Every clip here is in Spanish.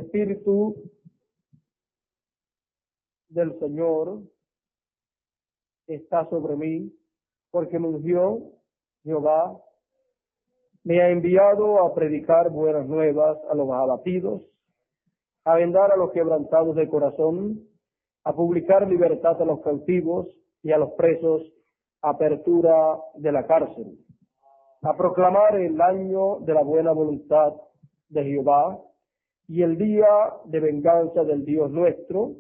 Espíritu del Señor está sobre mí, porque me ungió Jehová, me ha enviado a predicar buenas nuevas a los abatidos, a vendar a los quebrantados de corazón, a publicar libertad a los cautivos y a los presos, apertura de la cárcel, a proclamar el año de la buena voluntad de Jehová y el día de venganza del Dios nuestro,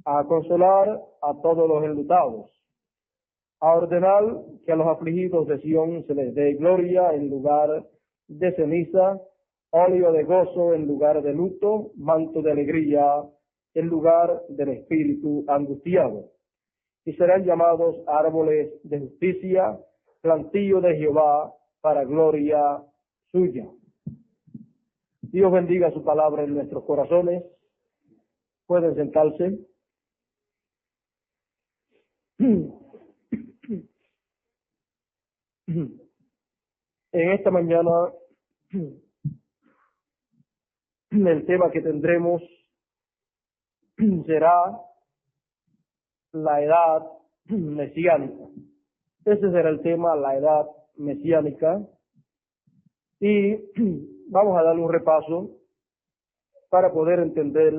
a consolar a todos los enlutados, a ordenar que a los afligidos de Sión se les dé gloria en lugar de ceniza, óleo de gozo en lugar de luto, manto de alegría en lugar del espíritu angustiado. Y serán llamados árboles de justicia, plantío de Jehová para gloria suya. Dios bendiga su palabra en nuestros corazones. Pueden sentarse. En esta mañana el tema que tendremos será la edad mesiánica. Ese será el tema, la edad mesiánica. Y vamos a darle un repaso para poder entender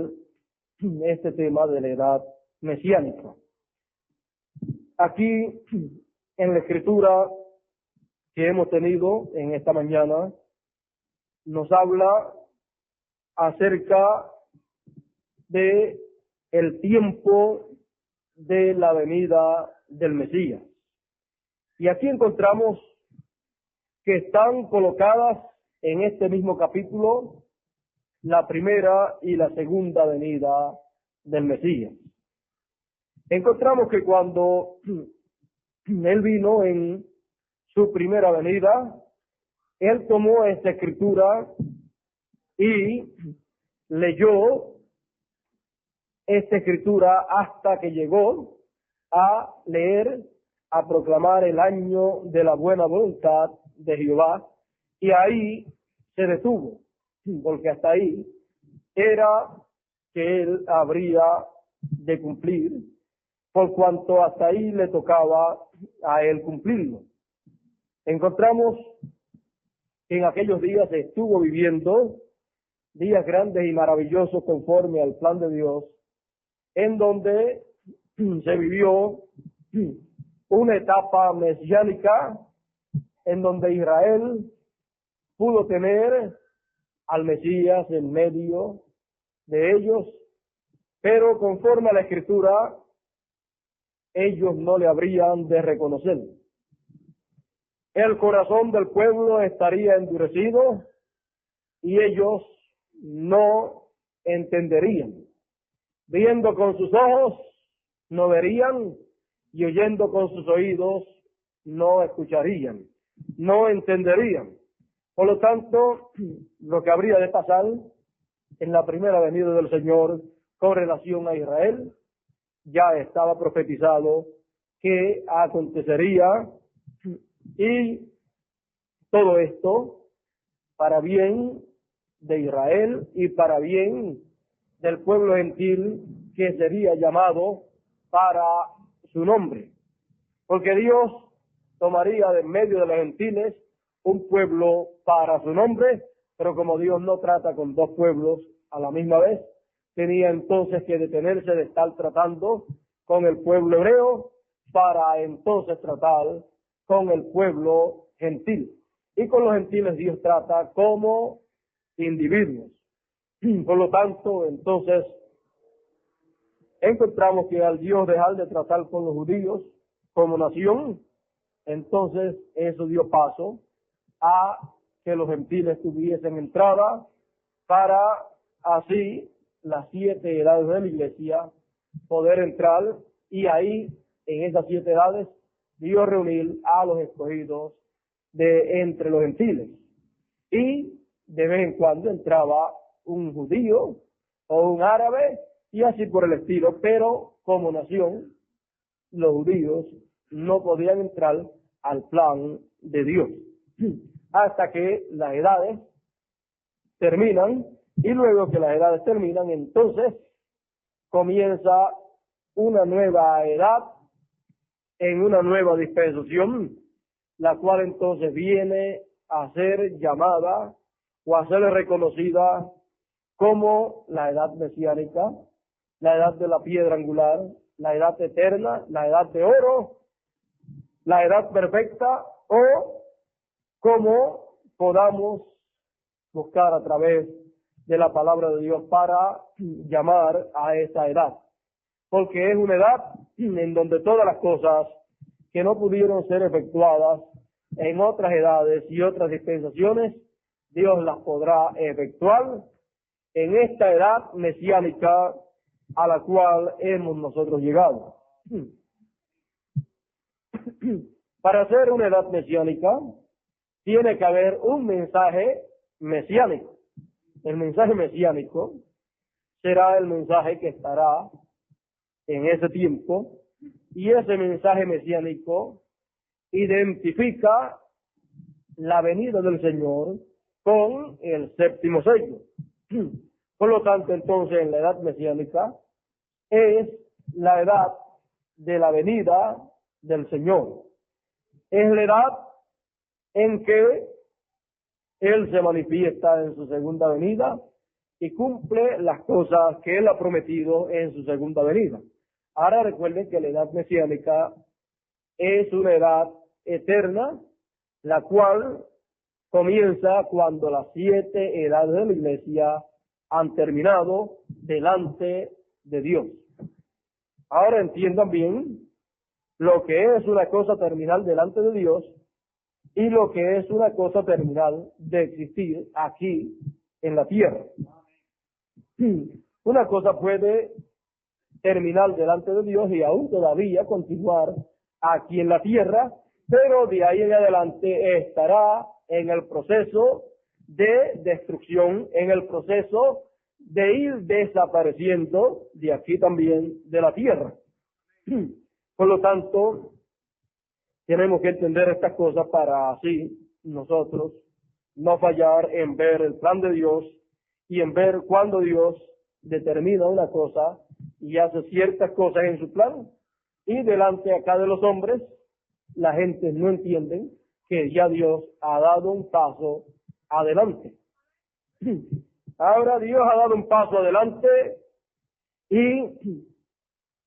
este tema de la edad mesiánica. Aquí en la escritura que hemos tenido en esta mañana nos habla acerca de el tiempo de la venida del Mesías. Y aquí encontramos que están colocadas en este mismo capítulo la primera y la segunda venida del Mesías. Encontramos que cuando Él vino en su primera venida, Él tomó esta escritura y leyó esta escritura hasta que llegó a leer, a proclamar el año de la buena voluntad de Jehová, y ahí se detuvo, porque hasta ahí era que Él habría de cumplir, por cuanto hasta ahí le tocaba a Él cumplirlo. Encontramos que en aquellos días se estuvo viviendo días grandes y maravillosos conforme al plan de Dios, en donde se vivió una etapa mesiánica en donde Israel pudo tener al Mesías en medio de ellos, pero conforme a la Escritura, ellos no le habrían de reconocer. El corazón del pueblo estaría endurecido y ellos no entenderían. Viendo con sus ojos, no verían, y oyendo con sus oídos, no escucharían, no entenderían. Por lo tanto, lo que habría de pasar en la primera venida del Señor con relación a Israel, ya estaba profetizado que acontecería, y todo esto para bien de Israel y para bien del pueblo gentil que sería llamado para su nombre, porque Dios tomaría de en medio de los gentiles un pueblo para su nombre, pero como Dios no trata con dos pueblos a la misma vez, tenía entonces que detenerse de estar tratando con el pueblo hebreo para entonces tratar con el pueblo gentil. Y con los gentiles Dios trata como individuos. Por lo tanto, entonces, encontramos que al Dios dejar de tratar con los judíos como nación, entonces eso dio paso a que los gentiles tuviesen entrada para así las 7 edades de la iglesia poder entrar, y ahí en esas 7 edades Dios reunir a los escogidos de entre los gentiles. Y de vez en cuando entraba un judío o un árabe y así por el estilo, pero como nación los judíos no podían entrar al plan de Dios hasta que las edades terminan Y luego que las edades terminan, entonces comienza una nueva edad en una nueva dispensación, la cual entonces viene a ser llamada o a ser reconocida como la edad mesiánica, la edad de la piedra angular, la edad eterna, la edad de oro, la edad perfecta, o como podamos buscar a través de la palabra de Dios para llamar a esa edad. Porque es una edad en donde todas las cosas que no pudieron ser efectuadas en otras edades y otras dispensaciones, Dios las podrá efectuar en esta edad mesiánica a la cual hemos nosotros llegado. Para ser una edad mesiánica, tiene que haber un mensaje mesiánico. El mensaje mesiánico será el mensaje que estará en ese tiempo, y ese mensaje mesiánico identifica la venida del Señor con el séptimo sello. Por lo tanto, entonces, en la edad mesiánica es la edad de la venida del Señor. Es la edad en que Él se manifiesta en su segunda venida y cumple las cosas que Él ha prometido en su segunda venida. Ahora recuerden que la edad mesiánica es una edad eterna, la cual comienza cuando las 7 edades de la iglesia han terminado delante de Dios. Ahora entiendan bien lo que es una cosa terminal delante de Dios y lo que es una cosa terminal de existir aquí en la tierra. Una cosa puede terminar delante de Dios y aún todavía continuar aquí en la tierra, pero de ahí en adelante estará en el proceso de destrucción, en el proceso de ir desapareciendo de aquí también de la tierra. Por lo tanto, tenemos que entender estas cosas para así nosotros no fallar en ver el plan de Dios y en ver cuando Dios determina una cosa y hace ciertas cosas en su plan, y delante acá de los hombres la gente no entiende que ya Dios ha dado un paso adelante. Ahora Dios ha dado un paso adelante y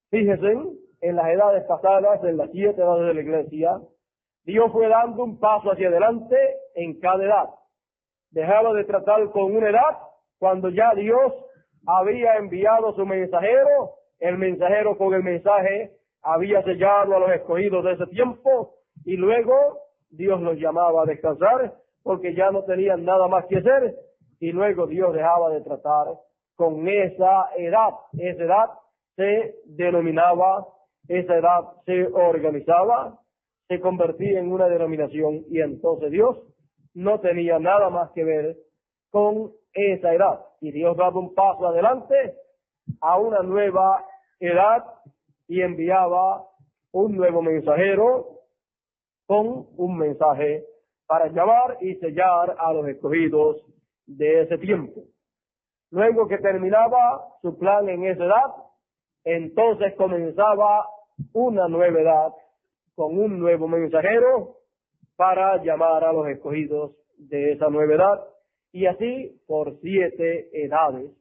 fíjense, en las edades pasadas, en las 7 edades de la iglesia, Dios fue dando un paso hacia adelante en cada edad. Dejaba de tratar con una edad cuando ya Dios había enviado su mensajero, el mensajero con el mensaje había sellado a los escogidos de ese tiempo, y luego Dios los llamaba a descansar porque ya no tenían nada más que hacer, y luego Dios dejaba de tratar con esa edad. Esa edad se denominaba, esa edad se organizaba, se convertía en una denominación, y entonces Dios no tenía nada más que ver con esa edad. Y Dios daba un paso adelante a una nueva edad y enviaba un nuevo mensajero con un mensaje para llamar y sellar a los escogidos de ese tiempo. Luego que terminaba su plan en esa edad, entonces comenzaba una nueva edad con un nuevo mensajero para llamar a los escogidos de esa nueva edad, y así por 7 edades,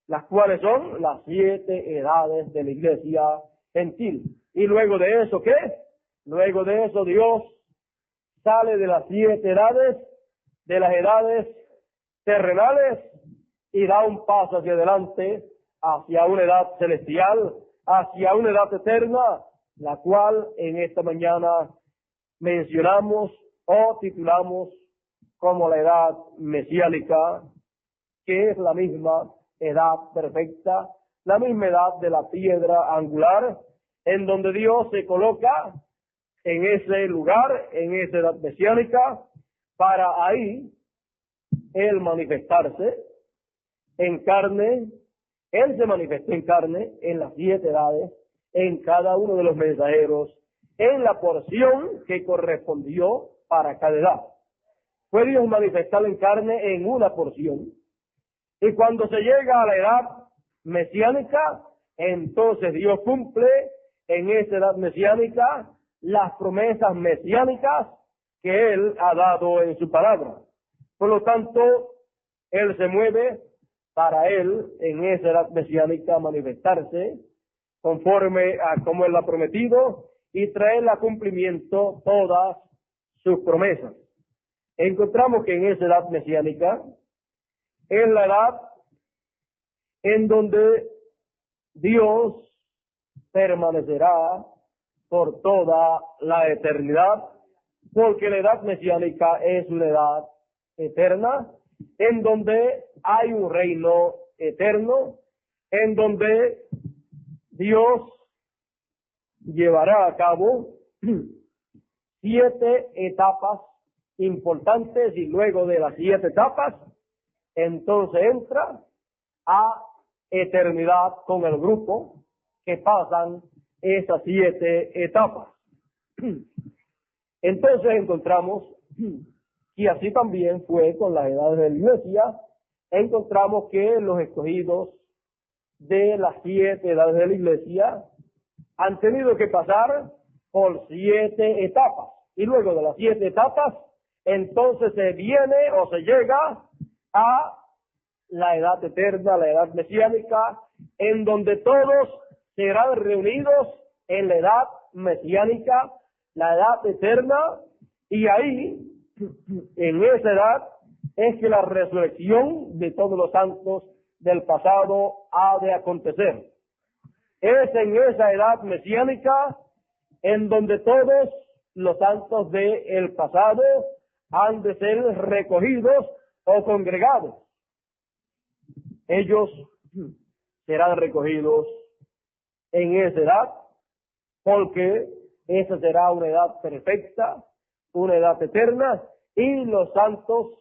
las cuales son las 7 edades de la iglesia gentil. Y luego de eso, ¿qué? Luego de eso Dios sale de las 7 edades, de las edades terrenales, y da un paso hacia adelante, hacia una edad celestial, hacia una edad eterna, la cual en esta mañana mencionamos o titulamos como la edad mesiánica, que es la misma edad perfecta, la misma edad de la piedra angular, en donde Dios se coloca en ese lugar, en esa edad mesiánica, para ahí Él manifestarse en carne. Él se manifestó en carne en las 7 edades, en cada uno de los mensajeros, en la porción que correspondió para cada edad. Fue Dios manifestado en carne en una porción, Y cuando se llega a la edad mesiánica, entonces Dios cumple en esa edad mesiánica las promesas mesiánicas que Él ha dado en su palabra. Por lo tanto, Él se mueve para Él en esa edad mesiánica manifestarse conforme a como Él ha prometido y traer a cumplimiento todas sus promesas. Encontramos que en esa edad mesiánica es la edad en donde Dios permanecerá por toda la eternidad, porque la edad mesiánica es una edad eterna, en donde hay un reino eterno, en donde Dios llevará a cabo 7 etapas importantes y luego de las 7 etapas, entonces entra a eternidad con el grupo que pasan esas 7 etapas. Entonces encontramos, y así también fue con las edades de la iglesia, encontramos que los escogidos de las 7 edades de la iglesia han tenido que pasar por 7 etapas. Y luego de las 7 etapas, entonces se viene o se llega a la edad eterna, la edad mesiánica, en donde todos serán reunidos en la edad mesiánica, la edad eterna, y ahí, en esa edad, es que la resurrección de todos los santos del pasado ha de acontecer. Es en esa edad mesiánica en donde todos los santos del pasado han de ser recogidos o congregados. Ellos serán recogidos en esa edad, porque esa será una edad perfecta, una edad eterna, y los santos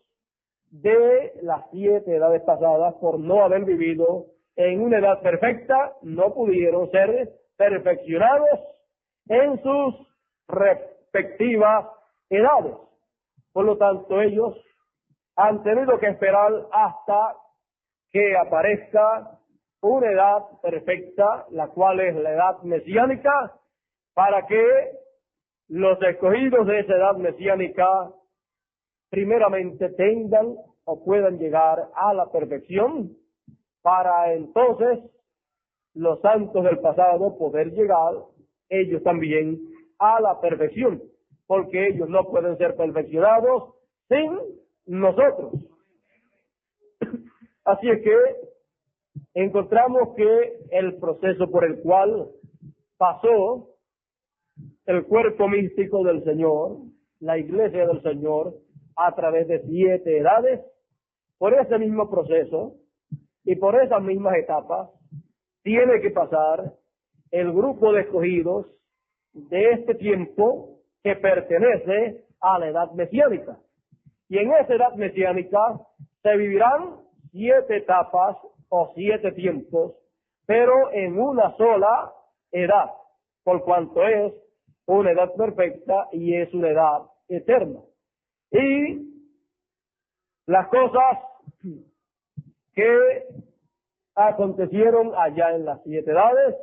de las 7 edades pasadas, por no haber vivido en una edad perfecta, no pudieron ser perfeccionados en sus respectivas edades. Por lo tanto, ellos han tenido que esperar hasta que aparezca una edad perfecta, la cual es la edad mesiánica, para que los escogidos de esa edad mesiánica primeramente tengan o puedan llegar a la perfección, para entonces los santos del pasado poder llegar ellos también a la perfección, porque ellos no pueden ser perfeccionados sin nosotros. Así es que encontramos que el proceso por el cual pasó el cuerpo místico del Señor, la iglesia del Señor, a través de 7 edades, por ese mismo proceso y por esas mismas etapas, tiene que pasar el grupo de escogidos de este tiempo que pertenece a la edad mesiánica. Y en esa edad mesiánica se vivirán 7 etapas o 7 tiempos, pero en una sola edad, por cuanto es una edad perfecta y es una edad eterna. Y las cosas que acontecieron allá en las 7 edades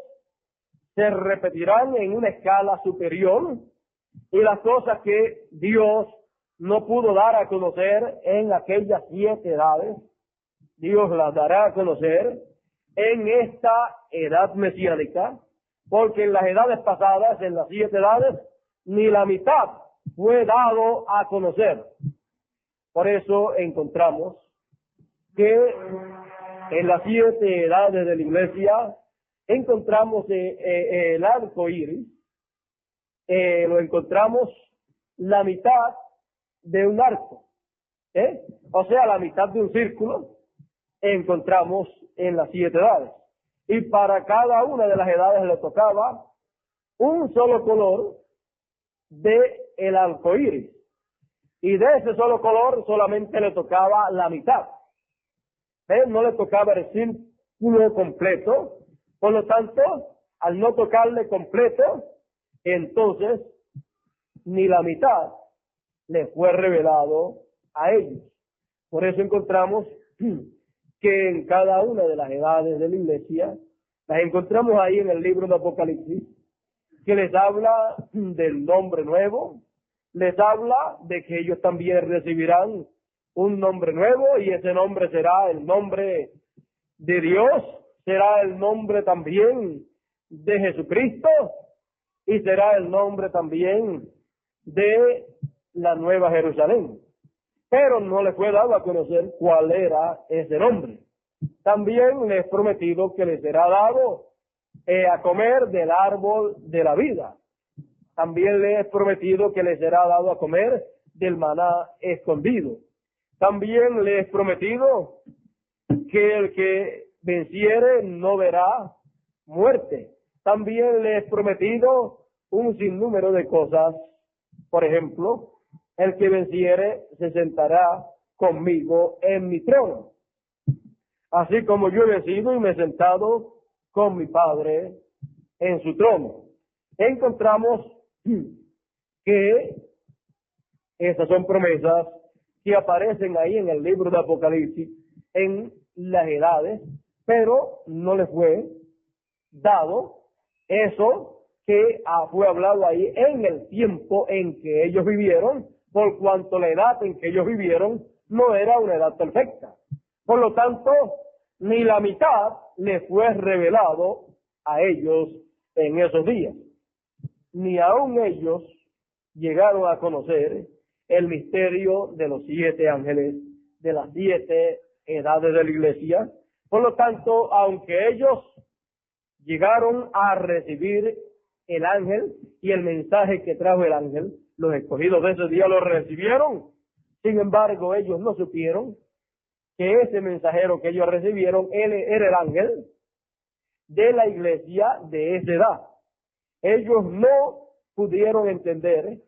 se repetirán en una escala superior, y las cosas que Dios no pudo dar a conocer en aquellas 7 edades, Dios las dará a conocer en esta edad mesiánica, porque en las edades pasadas, en las 7 edades, ni la mitad fue dado a conocer. Por eso encontramos que en las 7 edades de la iglesia encontramos el arco iris, lo encontramos la mitad de un arco, o sea, la mitad de un círculo, encontramos en las 7 edades. Y para cada una de las edades le tocaba un solo color de el arco iris. Y de ese solo color solamente le tocaba la mitad. No le tocaba el círculo completo. Por lo tanto, al no tocarle completo, entonces ni la mitad le fue revelado a ellos. Por eso encontramos que en cada una de las edades de la iglesia las encontramos ahí en el libro de Apocalipsis, que les habla del nombre nuevo, les habla de que ellos también recibirán un nombre nuevo, y ese nombre será el nombre de Dios, será el nombre también de Jesucristo, y será el nombre también de la Nueva Jerusalén. Pero no les fue dado a conocer cuál era ese nombre. También les he prometido que les será dado a comer del árbol de la vida. También les he prometido que les será dado a comer del maná escondido. También les he prometido que el que venciere no verá muerte. También les he prometido un sinnúmero de cosas. Por ejemplo, el que venciere se sentará conmigo en mi trono, así como yo he vencido y me he sentado con mi Padre en su trono. Encontramos que estas son promesas que aparecen ahí en el libro de Apocalipsis, en las edades, pero no les fue dado eso que fue hablado ahí en el tiempo en que ellos vivieron, por cuanto la edad en que ellos vivieron no era una edad perfecta. Por lo tanto, ni la mitad les fue revelado a ellos en esos días. Ni aun ellos llegaron a conocer el misterio de los 7 ángeles, de las 7 edades de la iglesia. Por lo tanto, aunque ellos llegaron a recibir el ángel y el mensaje que trajo el ángel, los escogidos de ese día lo recibieron. Sin embargo, ellos no supieron que ese mensajero que ellos recibieron, él era el ángel de la iglesia de esa edad. Ellos no pudieron entender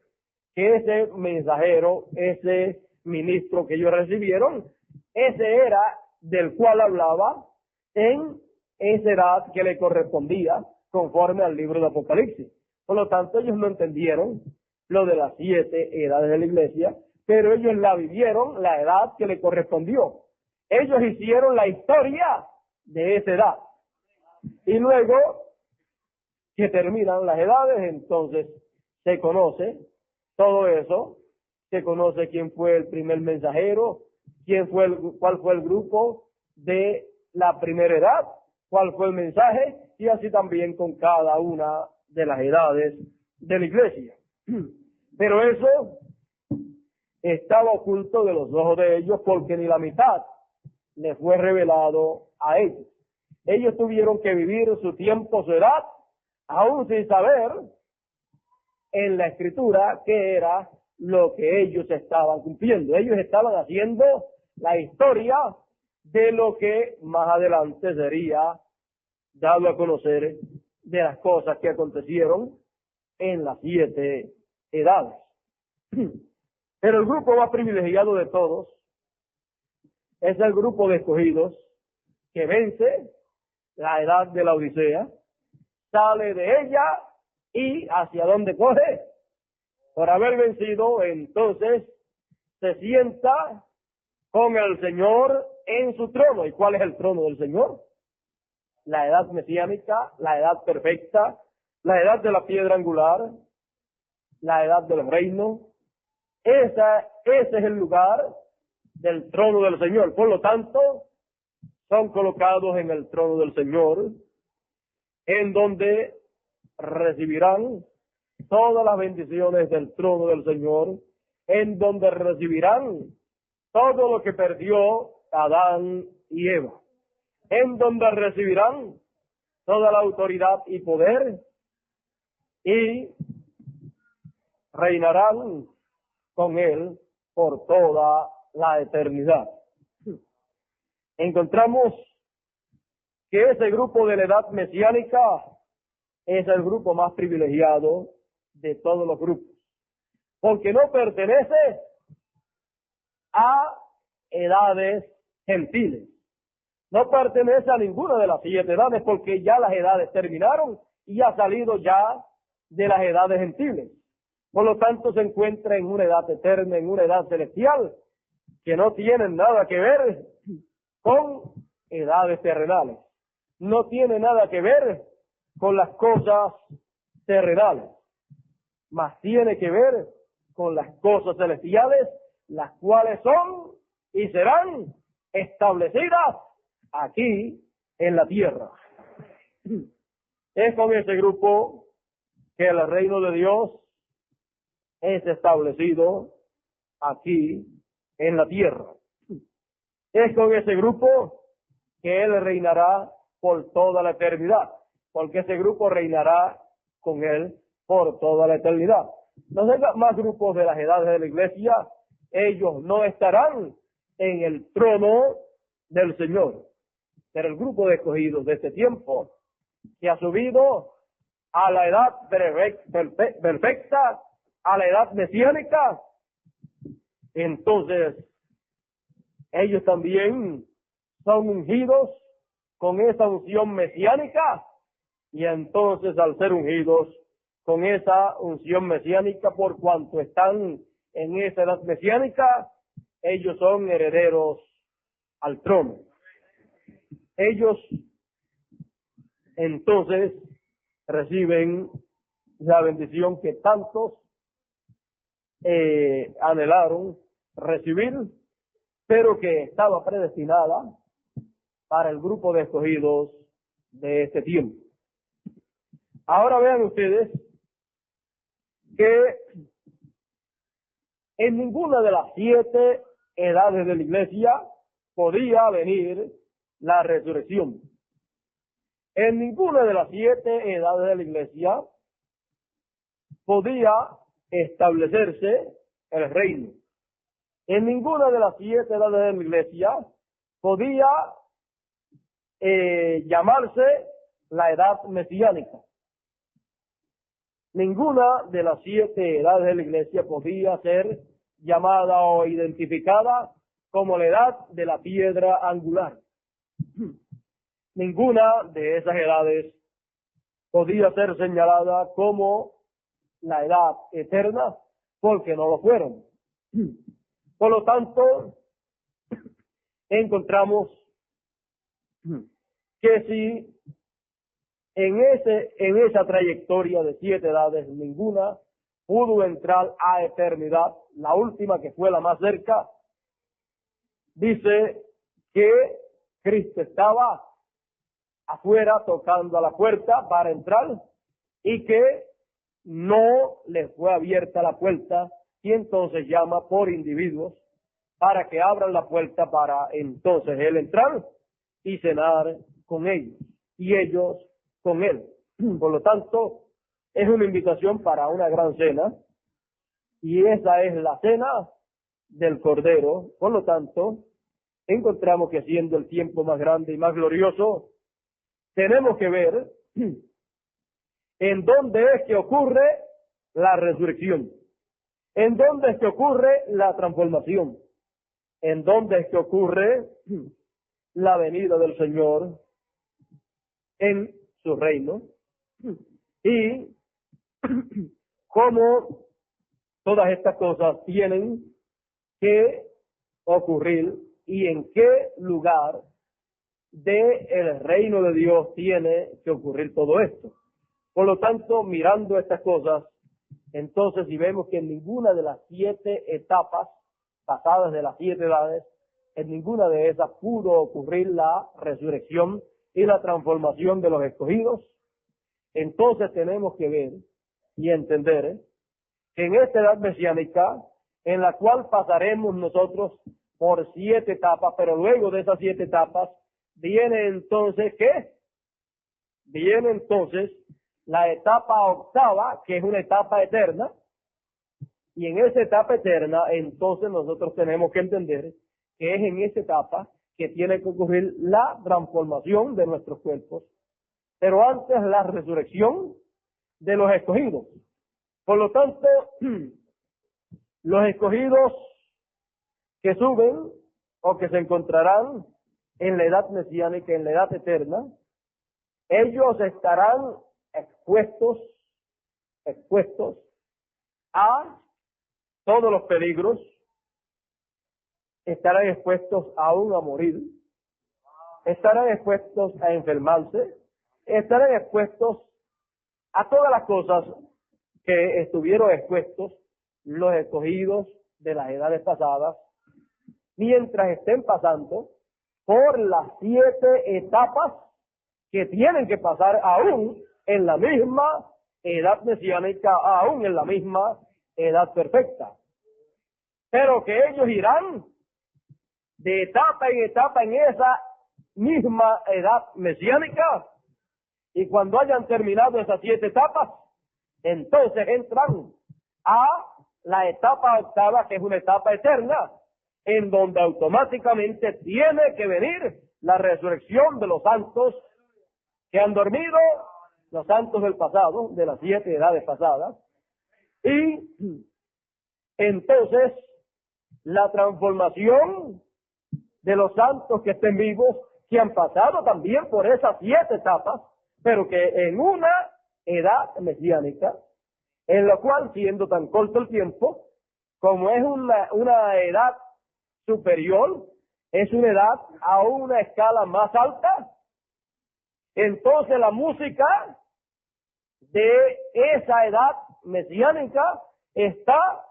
que ese mensajero, ese ministro que ellos recibieron, ese era del cual hablaba en esa edad que le correspondía conforme al libro de Apocalipsis. Por lo tanto, ellos no entendieron lo de las 7 edades de la iglesia, pero ellos la vivieron, la edad que le correspondió. Ellos hicieron la historia de esa edad. Y luego que terminan las edades, entonces se conoce todo eso, se conoce quién fue el primer mensajero, cuál fue el grupo de la primera edad, cuál fue el mensaje, y así también con cada una de las edades de la iglesia. Pero eso estaba oculto de los ojos de ellos, porque ni la mitad les fue revelado a ellos. Ellos tuvieron que vivir su tiempo, su edad, aún sin saber en la escritura qué era lo que ellos estaban cumpliendo. Ellos estaban haciendo la historia de lo que más adelante sería dado a conocer, de las cosas que acontecieron en las 7 edades. Pero el grupo más privilegiado de todos es el grupo de escogidos que vence la edad de la Odisea, sale de ella y ¿hacia dónde coge? Por haber vencido, entonces se sienta con el Señor en su trono. ¿Y cuál es el trono del Señor? La edad mesiánica, la edad perfecta, la edad de la piedra angular, la edad del reino. Ese es el lugar del trono del Señor. Por lo tanto, son colocados en el trono del Señor, en donde recibirán todas las bendiciones del trono del Señor, en donde recibirán todo lo que perdió Adán y Eva, en donde recibirán toda la autoridad y poder, y reinarán con él por toda la eternidad. Encontramos que ese grupo de la edad mesiánica es el grupo más privilegiado de todos los grupos, porque no pertenece a edades gentiles, no pertenece a ninguna de las 7 edades, porque ya las edades terminaron y ha salido ya de las edades gentiles. Por lo tanto, se encuentra en una edad eterna, en una edad celestial, que no tiene nada que ver con edades terrenales. No tiene nada que ver con las cosas terrenales, mas tiene que ver con las cosas celestiales, las cuales son y serán establecidas aquí en la tierra. Es con ese grupo que el reino de Dios es establecido aquí en la tierra. Es con ese grupo que Él reinará por toda la eternidad, porque ese grupo reinará con Él por toda la eternidad. Los demás grupos de las edades de la iglesia, ellos no estarán en el trono del Señor. Pero el grupo de escogidos de este tiempo, que ha subido a la edad perfecta, a la edad mesiánica, entonces ellos también son ungidos con esa unción mesiánica, y entonces al ser ungidos con esa unción mesiánica, por cuanto están en esa edad mesiánica, ellos son herederos al trono. Ellos entonces reciben la bendición que tantos anhelaron recibir, pero que estaba predestinada para el grupo de escogidos de este tiempo. Ahora vean ustedes que en ninguna de las 7 edades de la iglesia podía venir la resurrección. En ninguna de las 7 edades de la iglesia podía establecerse el reino. En ninguna de las 7 edades de la iglesia podía llamarse la edad mesiánica. Ninguna de las 7 edades de la iglesia podía ser llamada o identificada como la edad de la piedra angular. Ninguna de esas edades podía ser señalada como la edad eterna, porque no lo fueron. Por lo tanto, encontramos que si en esa trayectoria de 7 edades ninguna pudo entrar a eternidad, la última, que fue la más cerca, dice que Cristo estaba afuera tocando a la puerta para entrar y que no le fue abierta la puerta, y entonces llama por individuos para que abran la puerta para entonces él entrar y cenar con ellos y ellos con él. Por lo tanto, es una invitación para una gran cena, y esa es la cena del Cordero. Por lo tanto, encontramos que siendo el tiempo más grande y más glorioso, tenemos que ver en dónde es que ocurre la resurrección, en dónde es que ocurre la transformación, en dónde es que ocurre la venida del Señor en su reino, y cómo todas estas cosas tienen que ocurrir y en qué lugar del reino de Dios tiene que ocurrir todo esto. Por lo tanto, mirando estas cosas, entonces, si vemos que en ninguna de las 7 etapas pasadas de las 7 edades, en ninguna de esas pudo ocurrir la resurrección y la transformación de los escogidos, entonces tenemos que ver y entender que en esta edad mesiánica, en la cual pasaremos nosotros por 7 etapas, pero luego de esas 7 etapas, viene entonces, ¿qué? Viene entonces la etapa octava, que es una etapa eterna, y en esa etapa eterna, entonces nosotros tenemos que entender que es en esa etapa que tiene que ocurrir la transformación de nuestros cuerpos, pero antes la resurrección de los escogidos. Por lo tanto, los escogidos que suben o que se encontrarán en la edad mesiánica, en la edad eterna, ellos estarán expuestos a todos los peligros, estarán expuestos aún a morir, estarán expuestos a enfermarse, estarán expuestos a todas las cosas que estuvieron expuestos los escogidos de las edades pasadas, mientras estén pasando por las 7 etapas que tienen que pasar aún en la misma edad mesiánica, aún en la misma edad perfecta. Pero que ellos irán de etapa en etapa en esa misma edad mesiánica, y cuando hayan terminado esas 7 etapas, entonces entran a la etapa octava, que es una etapa eterna, en donde automáticamente tiene que venir la resurrección de los santos que han dormido, los santos del pasado, de las 7 edades pasadas, y entonces la transformación de los santos que estén vivos, que han pasado también por esas 7 etapas, pero que en una edad mesiánica, en la cual, siendo tan corto el tiempo, como es una edad superior, es una edad a una escala más alta, entonces la música de esa edad mesiánica está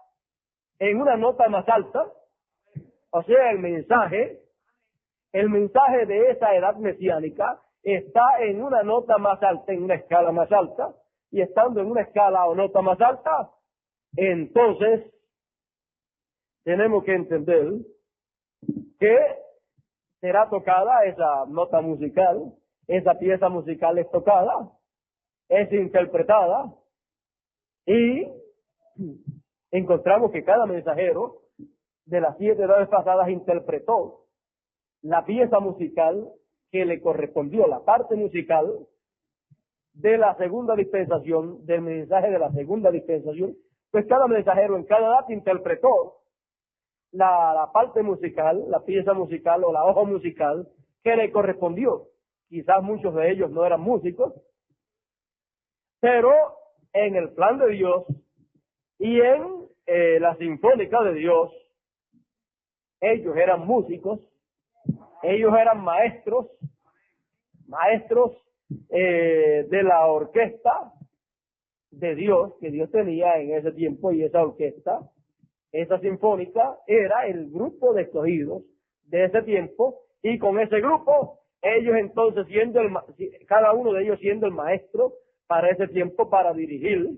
en una nota más alta, o sea, el mensaje de esa edad mesiánica está en una nota más alta, en una escala más alta, y estando en una escala o nota más alta, entonces tenemos que entender que será tocada esa nota musical, esa pieza musical es tocada, es interpretada, y encontramos que cada mensajero de las 7 edades pasadas interpretó la pieza musical que le correspondió, la parte musical de la segunda dispensación, del mensaje de la segunda dispensación. Pues cada mensajero en cada edad interpretó la parte musical, la pieza musical o la hoja musical que le correspondió. Quizás muchos de ellos no eran músicos, pero en el plan de Dios y en la sinfónica de Dios, ellos eran músicos, ellos eran maestros de la orquesta de Dios que Dios tenía en ese tiempo, y esa orquesta, esa sinfónica, era el grupo de escogidos de ese tiempo, y con ese grupo, ellos entonces cada uno de ellos siendo el maestro para ese tiempo, para dirigir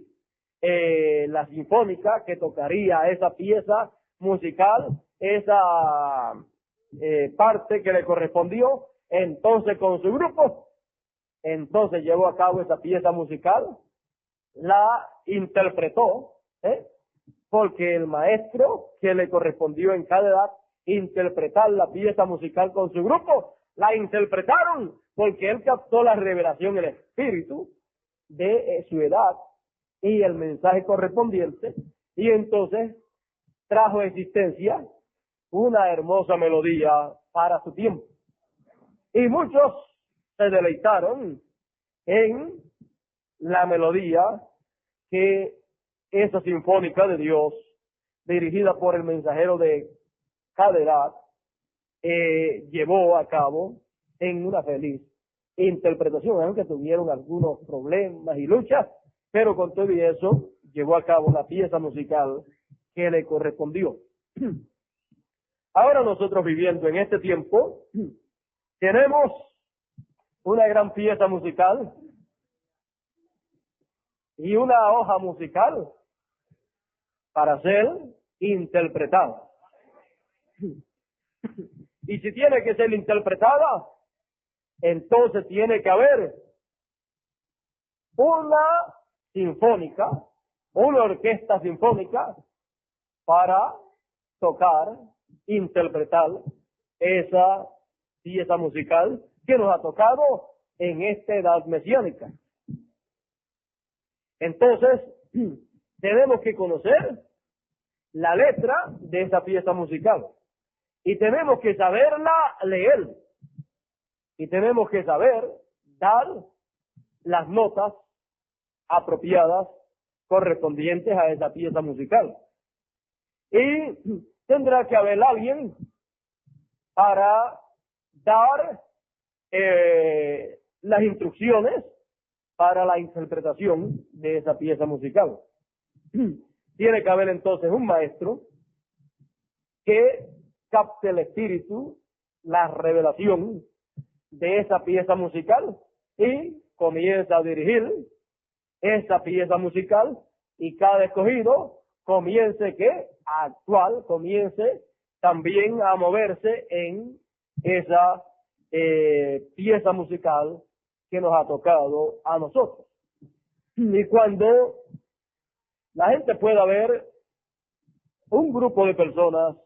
la sinfónica que tocaría esa pieza musical, esa parte que le correspondió, entonces con su grupo, entonces llevó a cabo esa pieza musical, la interpretó, porque el maestro que le correspondió en cada edad interpretar la pieza musical con su grupo, la interpretaron porque él captó la revelación, el espíritu de su edad y el mensaje correspondiente, y entonces trajo a existencia una hermosa melodía para su tiempo. Y muchos se deleitaron en la melodía que esa sinfónica de Dios, dirigida por el mensajero de cada edad, llevó a cabo en una feliz interpretación, aunque tuvieron algunos problemas y luchas, pero con todo y eso llevó a cabo la pieza musical que le correspondió. Ahora nosotros, viviendo en este tiempo, tenemos una gran pieza musical y una hoja musical para ser interpretada. Y si tiene que ser interpretada, entonces tiene que haber una sinfónica, una orquesta sinfónica para tocar, interpretar esa pieza musical que nos ha tocado en esta edad mesiánica. Entonces, tenemos que conocer la letra de esa pieza musical y tenemos que saberla leer y tenemos que saber dar las notas apropiadas correspondientes a esa pieza musical. Y tendrá que haber alguien para dar las instrucciones para la interpretación de esa pieza musical. Tiene que haber entonces un maestro que capte el espíritu, la revelación de esa pieza musical y comienza a dirigir esa pieza musical, y cada escogido comience a actuar, comience también a moverse en esa pieza musical que nos ha tocado a nosotros. Y cuando la gente pueda ver un grupo de personas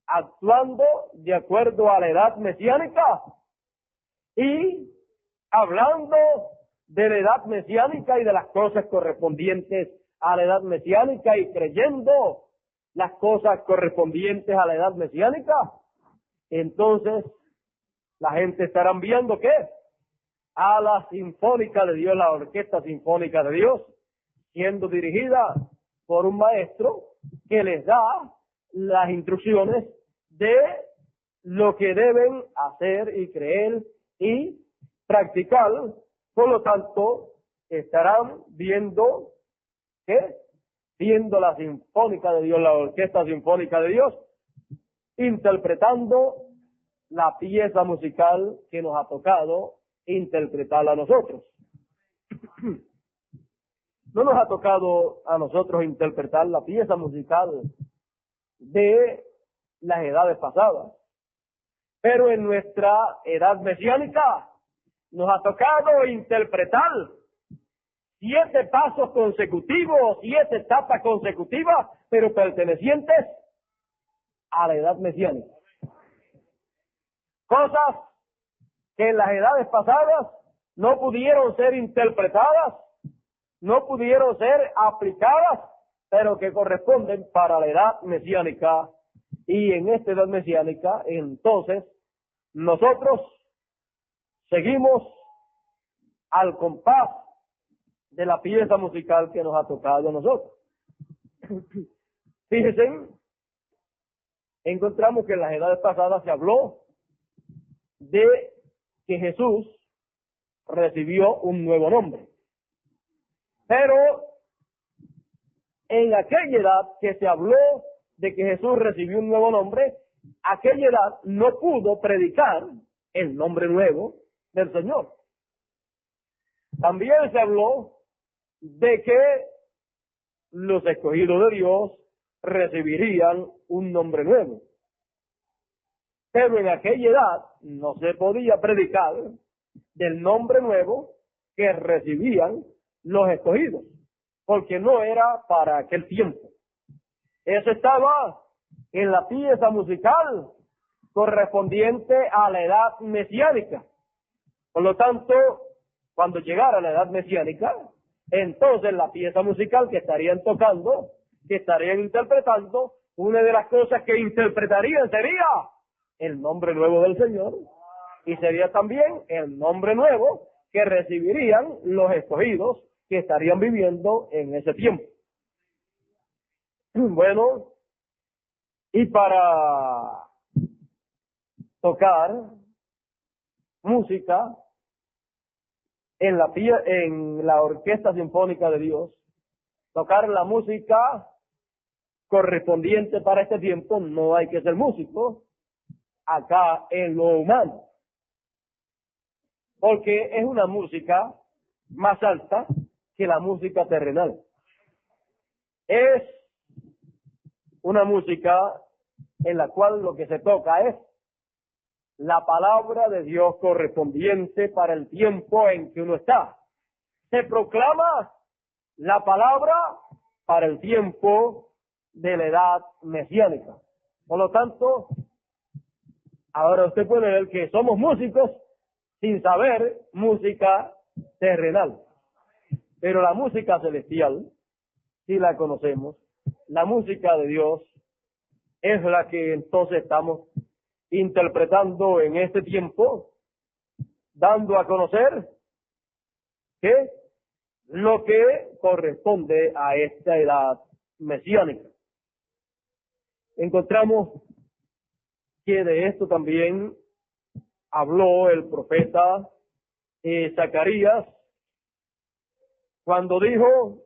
actuando de acuerdo a la edad mesiánica y hablando de la edad mesiánica y de las cosas correspondientes a la edad mesiánica y creyendo las cosas correspondientes a la edad mesiánica, entonces la gente estará viendo ¿qué? A la sinfónica de Dios, la orquesta sinfónica de Dios, siendo dirigida por un maestro que les da las instrucciones de lo que deben hacer y creer y practicar. Por lo tanto, estarán viendo ¿qué? Viendo la sinfónica de Dios, la orquesta sinfónica de Dios, interpretando la pieza musical que nos ha tocado interpretar a nosotros. No nos ha tocado a nosotros interpretar la pieza musical de las edades pasadas, pero en nuestra edad mesiánica nos ha tocado interpretar 7 pasos consecutivos, 7 etapas consecutivas, pero pertenecientes a la edad mesiánica. Cosas que en las edades pasadas no pudieron ser interpretadas, no pudieron ser aplicadas, pero que corresponden para la edad mesiánica. Y en esta edad mesiánica, entonces, nosotros seguimos al compás de la pieza musical que nos ha tocado a nosotros. Fíjense, encontramos que en las edades pasadas se habló de que Jesús recibió un nuevo nombre. Pero en aquella edad que se habló de que Jesús recibió un nuevo nombre, aquella edad no pudo predicar el nombre nuevo del Señor. También se habló de que los escogidos de Dios recibirían un nombre nuevo. Pero en aquella edad no se podía predicar del nombre nuevo que recibían los escogidos, porque no era para aquel tiempo. Eso estaba en la pieza musical correspondiente a la edad mesiánica. Por lo tanto, cuando llegara la edad mesiánica, entonces la pieza musical que estarían tocando, que estarían interpretando, una de las cosas que interpretarían sería el nombre nuevo del Señor, y sería también el nombre nuevo que recibirían los escogidos que estarían viviendo en ese tiempo. Bueno, y para tocar música en la orquesta sinfónica de Dios, tocar la música correspondiente para este tiempo, no hay que ser músico acá en lo humano, porque es una música más alta que la música terrenal. Es una música en la cual lo que se toca es la palabra de Dios correspondiente para el tiempo en que uno está. Se proclama la palabra para el tiempo de la edad mesiánica. Por lo tanto, ahora usted puede ver que somos músicos sin saber música terrenal. Pero la música celestial, si la conocemos, la música de Dios es la que entonces estamos interpretando en este tiempo, dando a conocer que lo que corresponde a esta edad mesiánica. Encontramos que de esto también habló el profeta Zacarías cuando dijo,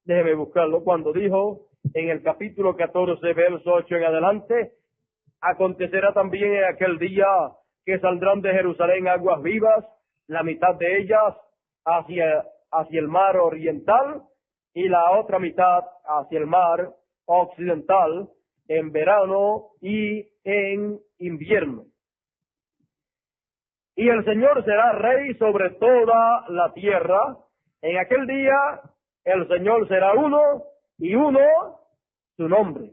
déjeme buscarlo, cuando dijo en el capítulo 14, verso 8 en adelante, acontecerá también en aquel día que saldrán de Jerusalén aguas vivas, la mitad de ellas hacia el mar oriental y la otra mitad hacia el mar occidental en verano y en invierno. Y el Señor será rey sobre toda la tierra. En aquel día el Señor será uno y uno su nombre.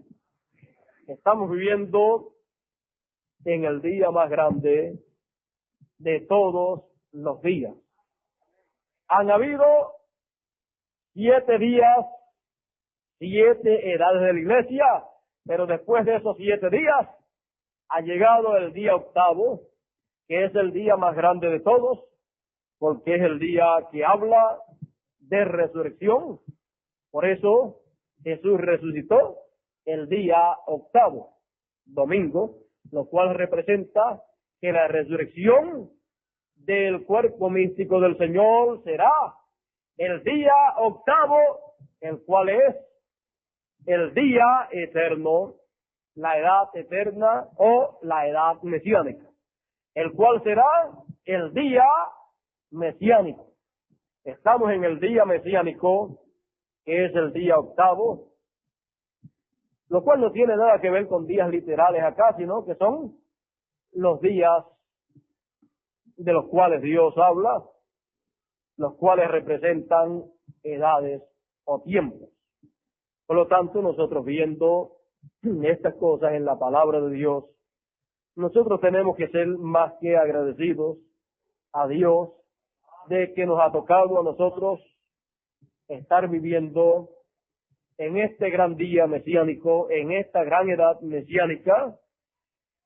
Estamos viviendo en el día más grande de todos los días. Han habido 7 días, 7 edades de la iglesia, pero después de esos 7 días ha llegado el día octavo, que es el día más grande de todos, porque es el día que habla de resurrección. Por eso Jesús resucitó el día octavo, domingo, lo cual representa que la resurrección del cuerpo místico del Señor será el día octavo, el cual es el día eterno, la edad eterna o la edad mesiánica, el cual será el día mesiánico. Estamos en el día mesiánico, que es el día octavo, lo cual no tiene nada que ver con días literales acá, sino que son los días de los cuales Dios habla, los cuales representan edades o tiempos. Por lo tanto, nosotros viendo estas cosas en la palabra de Dios, nosotros tenemos que ser más que agradecidos a Dios de que nos ha tocado a nosotros estar viviendo en este gran día mesiánico, en esta gran edad mesiánica,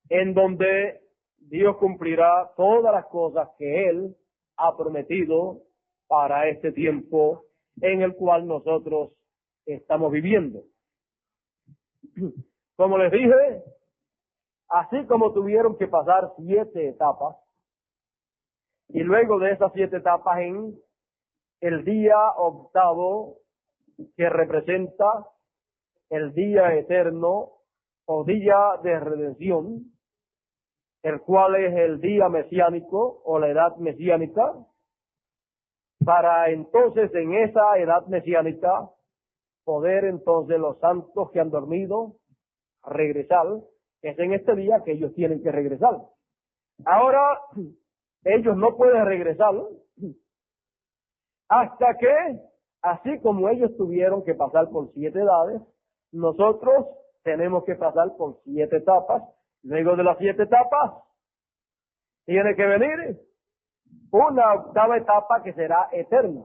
en donde Dios cumplirá todas las cosas que Él ha prometido para este tiempo en el cual nosotros estamos viviendo. Como les dije, así como tuvieron que pasar 7 etapas, y luego de esas 7 etapas en el día octavo, que representa el día eterno o día de redención, el cual es el día mesiánico o la edad mesiánica, para entonces en esa edad mesiánica poder entonces los santos que han dormido regresar. Es en este día que ellos tienen que regresar. Ahora, ellos no pueden regresar hasta que, así como ellos tuvieron que pasar por 7 edades, nosotros tenemos que pasar por 7 etapas. Luego de las 7 etapas, tiene que venir una octava etapa que será eterna.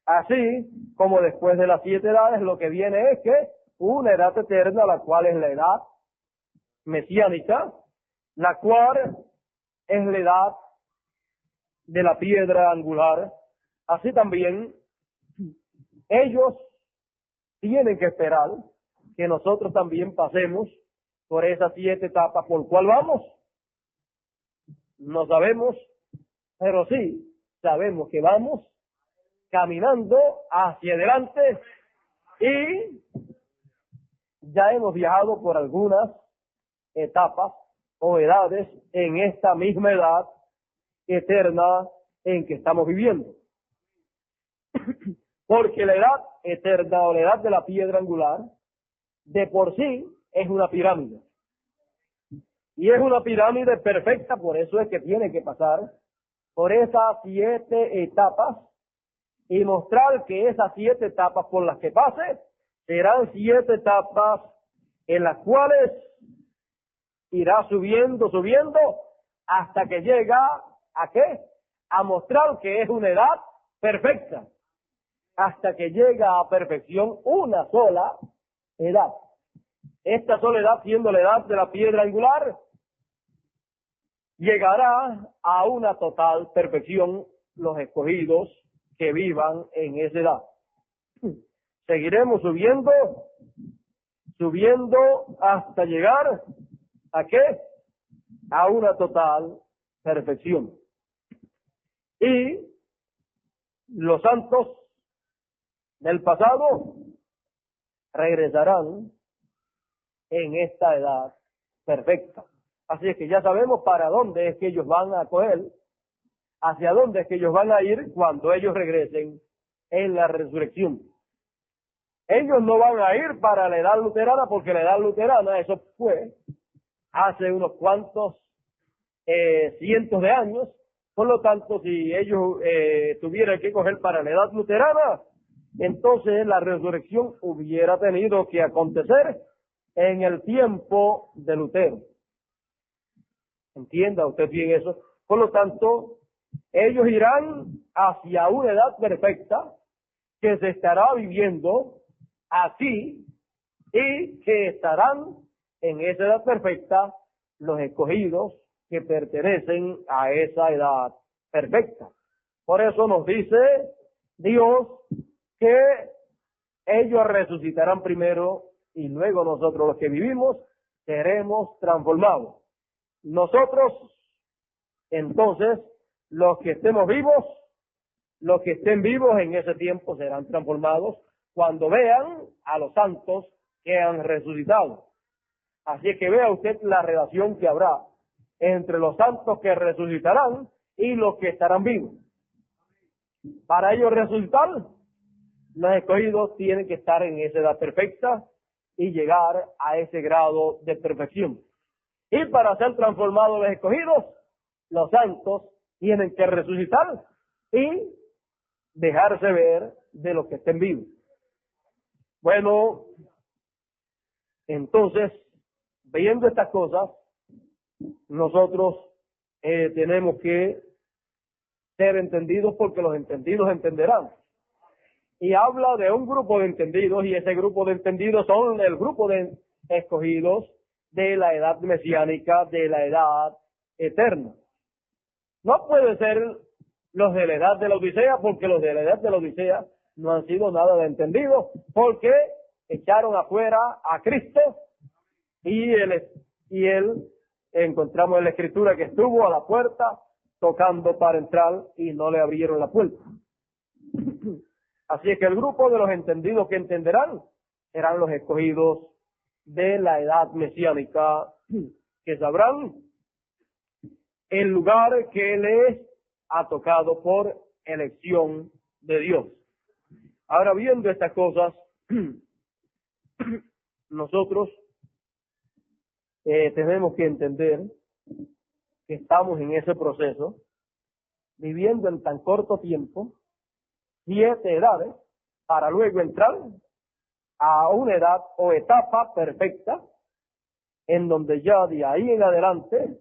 Así como después de las 7 edades, lo que viene es que una edad eterna, la cual es la edad mesiánica, la cual es la edad de la piedra angular. Así también ellos tienen que esperar que nosotros también pasemos por esas 7 etapas. ¿Por cuál vamos? No sabemos, pero sí sabemos que vamos caminando hacia adelante y ya hemos viajado por algunas etapas o edades en esta misma edad eterna en que estamos viviendo. Porque la edad eterna o la edad de la piedra angular de por sí es una pirámide. Y es una pirámide perfecta, por eso es que tiene que pasar por esas 7 etapas y mostrar que esas 7 etapas por las que pase serán 7 etapas en las cuales irá subiendo hasta que llega ¿a qué? A mostrar que es una edad perfecta, hasta que llega a perfección una sola edad. Esta sola edad, siendo la edad de la piedra angular, llegará a una total perfección los escogidos que vivan en esa edad. Seguiremos subiendo hasta llegar ¿A qué? A una total perfección. Y los santos del pasado regresarán en esta edad perfecta. Así es que ya sabemos para dónde es que ellos van a coger, hacia dónde es que ellos van a ir cuando ellos regresen en la resurrección. Ellos no van a ir para la edad luterana, porque la edad luterana, eso fue hace unos cuantos cientos de años. Por lo tanto, si ellos tuvieran que coger para la edad luterana, entonces la resurrección hubiera tenido que acontecer en el tiempo de Lutero. ¿Entienda usted bien eso? Por lo tanto, ellos irán hacia una edad perfecta que se estará viviendo aquí y que estarán en esa edad perfecta los escogidos que pertenecen a esa edad perfecta. Por eso nos dice Dios que ellos resucitarán primero y luego nosotros los que vivimos seremos transformados. Nosotros, entonces, los que estemos vivos, los que estén vivos en ese tiempo serán transformados cuando vean a los santos que han resucitado. Así que vea usted la relación que habrá entre los santos que resucitarán y los que estarán vivos. Para ellos resucitar, los escogidos tienen que estar en esa edad perfecta y llegar a ese grado de perfección. Y para ser transformados los escogidos, los santos tienen que resucitar y dejarse ver de los que estén vivos. Bueno, entonces, viendo estas cosas, nosotros tenemos que ser entendidos, porque los entendidos entenderán. Y habla de un grupo de entendidos, y ese grupo de entendidos son el grupo de escogidos de la edad mesiánica, de la edad eterna. No puede ser los de la edad de la Odisea, porque los de la edad de la Odisea no han sido nada de entendidos, porque echaron afuera a Cristo y él encontramos en la Escritura que estuvo a la puerta tocando para entrar y no le abrieron la puerta. Así es que el grupo de los entendidos que entenderán serán los escogidos de la edad mesiánica, que sabrán el lugar que les ha tocado por elección de Dios. Ahora, viendo estas cosas, nosotros tenemos que entender que estamos en ese proceso, viviendo en tan corto tiempo, 7 edades, para luego entrar a una edad o etapa perfecta, en donde ya de ahí en adelante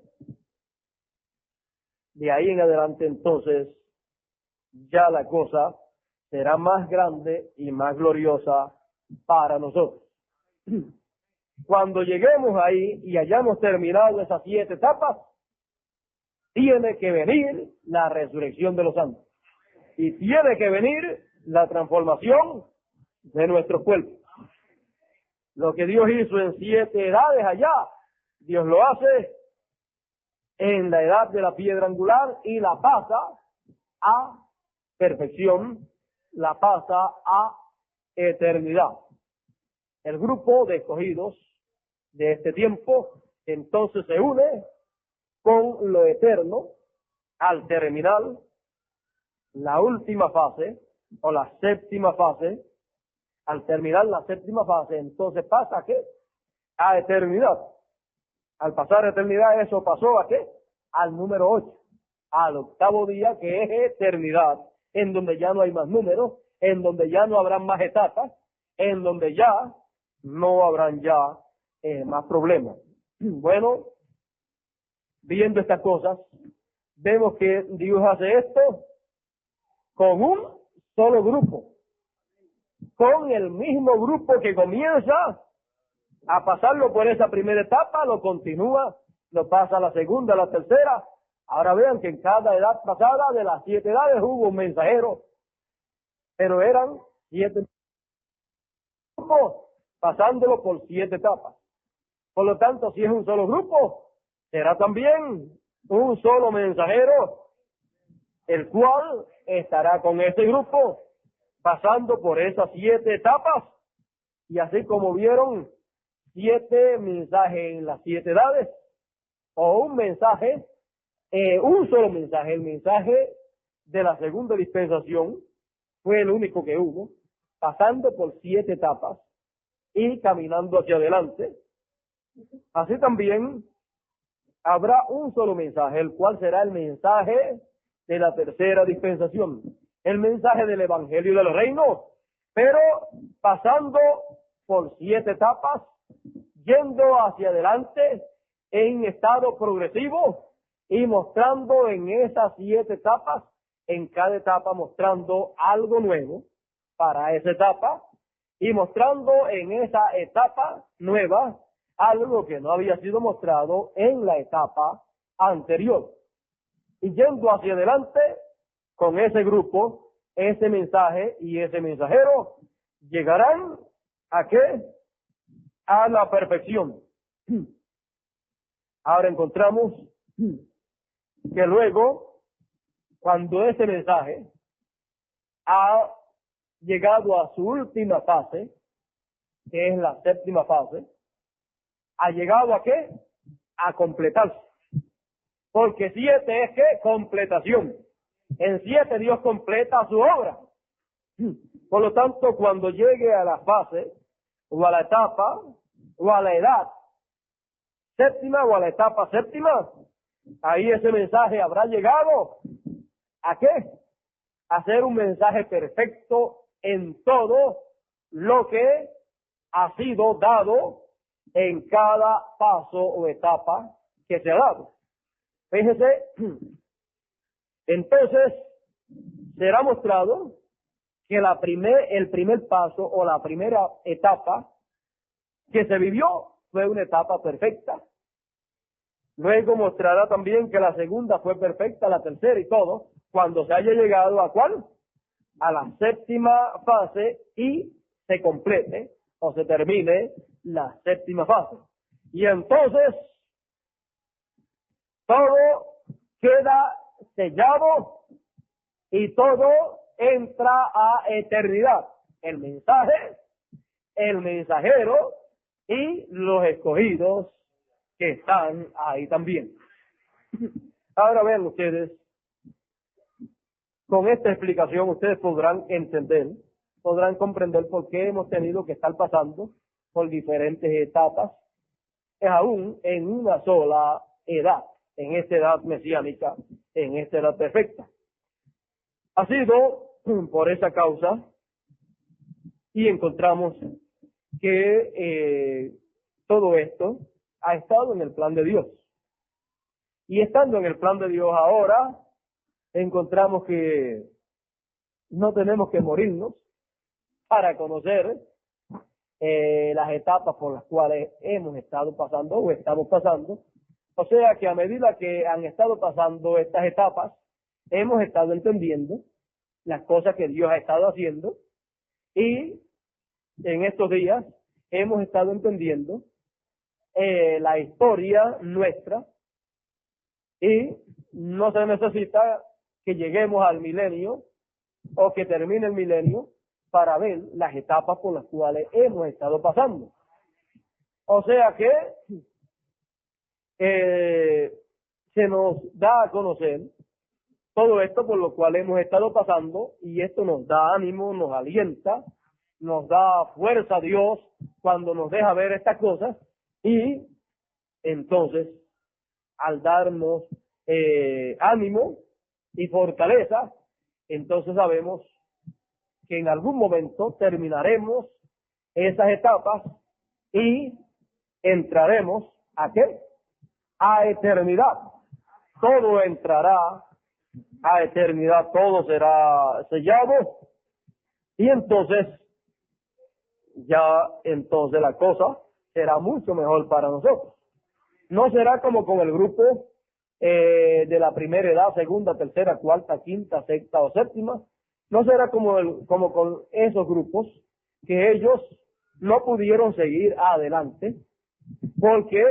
entonces, ya la cosa será más grande y más gloriosa para nosotros. Cuando lleguemos ahí y hayamos terminado esas 7 etapas, tiene que venir la resurrección de los santos. Y tiene que venir la transformación de nuestro cuerpo. Lo que Dios hizo en 7 edades allá, Dios lo hace en la edad de la piedra angular y la pasa a perfección, la pasa a eternidad. El grupo de escogidos de este tiempo entonces se une con lo eterno al terminar la última fase o la séptima fase. Al terminar la séptima fase, entonces pasa ¿a qué? A eternidad. Al pasar a eternidad, eso pasó ¿a qué? Al número 8, al octavo día, que es eternidad, en donde ya no hay más números, en donde ya no habrán más etapas, en donde ya no habrán ya más problemas. Bueno, viendo estas cosas, vemos que Dios hace esto con un solo grupo, con el mismo grupo que comienza a pasarlo por esa primera etapa, lo continúa, lo pasa a la segunda, a la tercera. Ahora vean que en cada edad pasada de las 7 edades hubo un mensajero, pero eran 7 grupos pasándolo por 7 etapas. Por lo tanto, si es un solo grupo, será también un solo mensajero, el cual estará con ese grupo, pasando por esas 7 etapas, y así como vieron 7 mensajes en las 7 edades, o un mensaje, un solo mensaje, el mensaje de la segunda dispensación, fue el único que hubo, pasando por 7 etapas y caminando hacia adelante. Así también habrá un solo mensaje, el cual será el mensaje de la tercera dispensación, el mensaje del Evangelio del Reino, pero pasando por 7 etapas, yendo hacia adelante en estado progresivo y mostrando en esas 7 etapas, en cada etapa mostrando algo nuevo para esa etapa y mostrando en esa etapa nueva algo que no había sido mostrado en la etapa anterior. Y yendo hacia adelante con ese grupo, ese mensaje y ese mensajero llegarán ¿a qué? A la perfección. Ahora encontramos que luego, cuando ese mensaje ha llegado a su última fase, que es la séptima fase, ¿ha llegado a qué? A completarse. Porque 7 es ¿qué? Completación. En 7 Dios completa su obra. Por lo tanto, cuando llegue a la fase, o a la etapa, o a la edad séptima, o a la etapa séptima, ahí ese mensaje habrá llegado ¿a qué? A ser un mensaje perfecto en todo lo que ha sido dado en cada paso o etapa que se ha dado. Fíjese, entonces será mostrado que el primer paso o la primera etapa que se vivió fue una etapa perfecta. Luego mostrará también que la segunda fue perfecta, la tercera y todo, cuando se haya llegado ¿a cuál? A la séptima fase y se complete o se termine la séptima fase. Y entonces todo queda sellado y todo entra a eternidad. El mensaje, el mensajero y los escogidos que están ahí también. Ahora vean ustedes, con esta explicación ustedes podrán entender, podrán comprender por qué hemos tenido que estar pasando por diferentes etapas, aún en una sola edad, en esta edad mesiánica, en esta edad perfecta. Ha sido por esa causa y encontramos que todo esto ha estado en el plan de Dios. Y estando en el plan de Dios ahora, encontramos que no tenemos que morirnos para conocer las etapas por las cuales hemos estado pasando o estamos pasando. O sea que a medida que han estado pasando estas etapas, hemos estado entendiendo las cosas que Dios ha estado haciendo y en estos días hemos estado entendiendo la historia nuestra y no se necesita que lleguemos al milenio o que termine el milenio para ver las etapas por las cuales hemos estado pasando. O sea que se nos da a conocer todo esto por lo cual hemos estado pasando y esto nos da ánimo, nos alienta, nos da fuerza a Dios cuando nos deja ver estas cosas y entonces al darnos ánimo y fortaleza, entonces sabemos que en algún momento terminaremos esas etapas y entraremos ¿a qué? A eternidad. Todo entrará a eternidad, todo será sellado y entonces la cosa será mucho mejor para nosotros. No será como con el grupo de la primera edad, segunda, tercera, cuarta, quinta, sexta o séptima. No será como con esos grupos que ellos no pudieron seguir adelante porque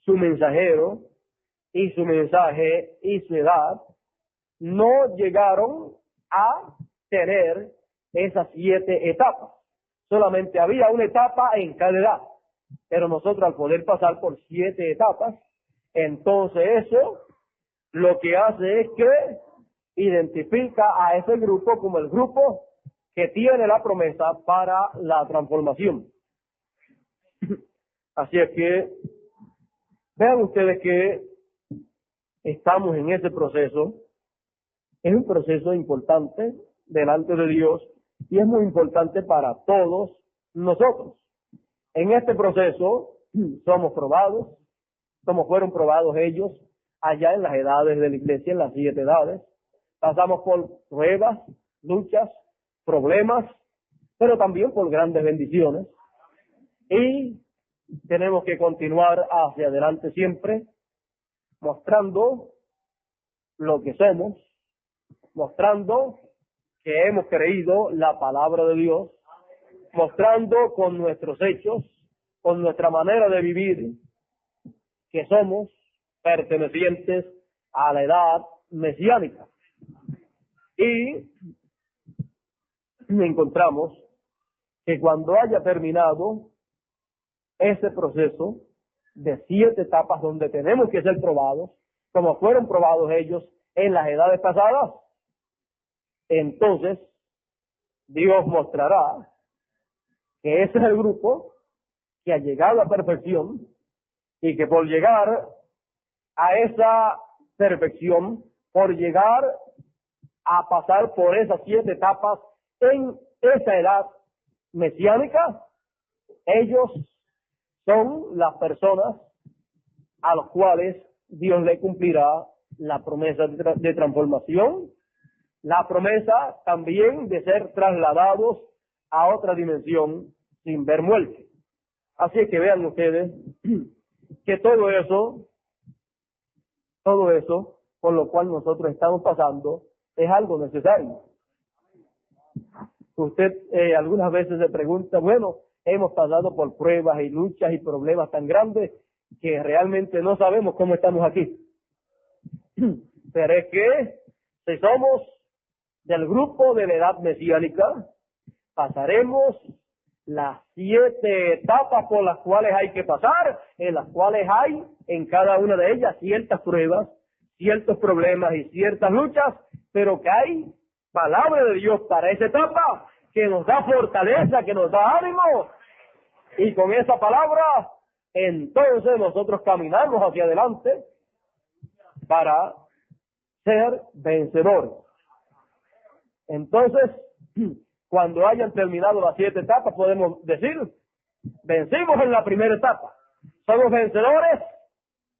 su mensajero y su mensaje y su edad no llegaron a tener esas 7 etapas. Solamente había una etapa en cada edad. Pero nosotros, al poder pasar por 7 etapas, entonces eso lo que hace es que identifica a ese grupo como el grupo que tiene la promesa para la transformación. Así es que vean ustedes que estamos en ese proceso. Es un proceso importante delante de Dios y es muy importante para todos nosotros. En este proceso somos probados, como fueron probados ellos allá en las edades de la iglesia, en las 7 edades. Pasamos por pruebas, luchas, problemas, pero también por grandes bendiciones. Y tenemos que continuar hacia adelante siempre, mostrando lo que somos, mostrando que hemos creído la palabra de Dios, mostrando con nuestros hechos, con nuestra manera de vivir, que somos pertenecientes a la edad mesiánica. Y encontramos que cuando haya terminado ese proceso de 7 etapas donde tenemos que ser probados, como fueron probados ellos en las edades pasadas, entonces Dios mostrará que ese es el grupo que ha llegado a perfección y que por llegar a esa perfección, por llegar a pasar por esas 7 etapas en esa edad mesiánica, ellos son las personas a las cuales Dios le cumplirá la promesa de transformación, la promesa también de ser trasladados a otra dimensión sin ver muerte. Así es que vean ustedes que todo eso por lo cual nosotros estamos pasando es algo necesario. Usted algunas veces se pregunta, bueno, hemos pasado por pruebas y luchas y problemas tan grandes que realmente no sabemos cómo estamos aquí. Pero es que si somos del grupo de la edad mesiánica, pasaremos las 7 etapas por las cuales hay que pasar, en las cuales hay en cada una de ellas ciertas pruebas, ciertos problemas y ciertas luchas, pero que hay palabra de Dios para esa etapa que nos da fortaleza, que nos da ánimo, y con esa palabra entonces nosotros caminamos hacia adelante para ser vencedores. Entonces, cuando hayan terminado las 7 etapas, podemos decir, vencimos en la primera etapa. Somos vencedores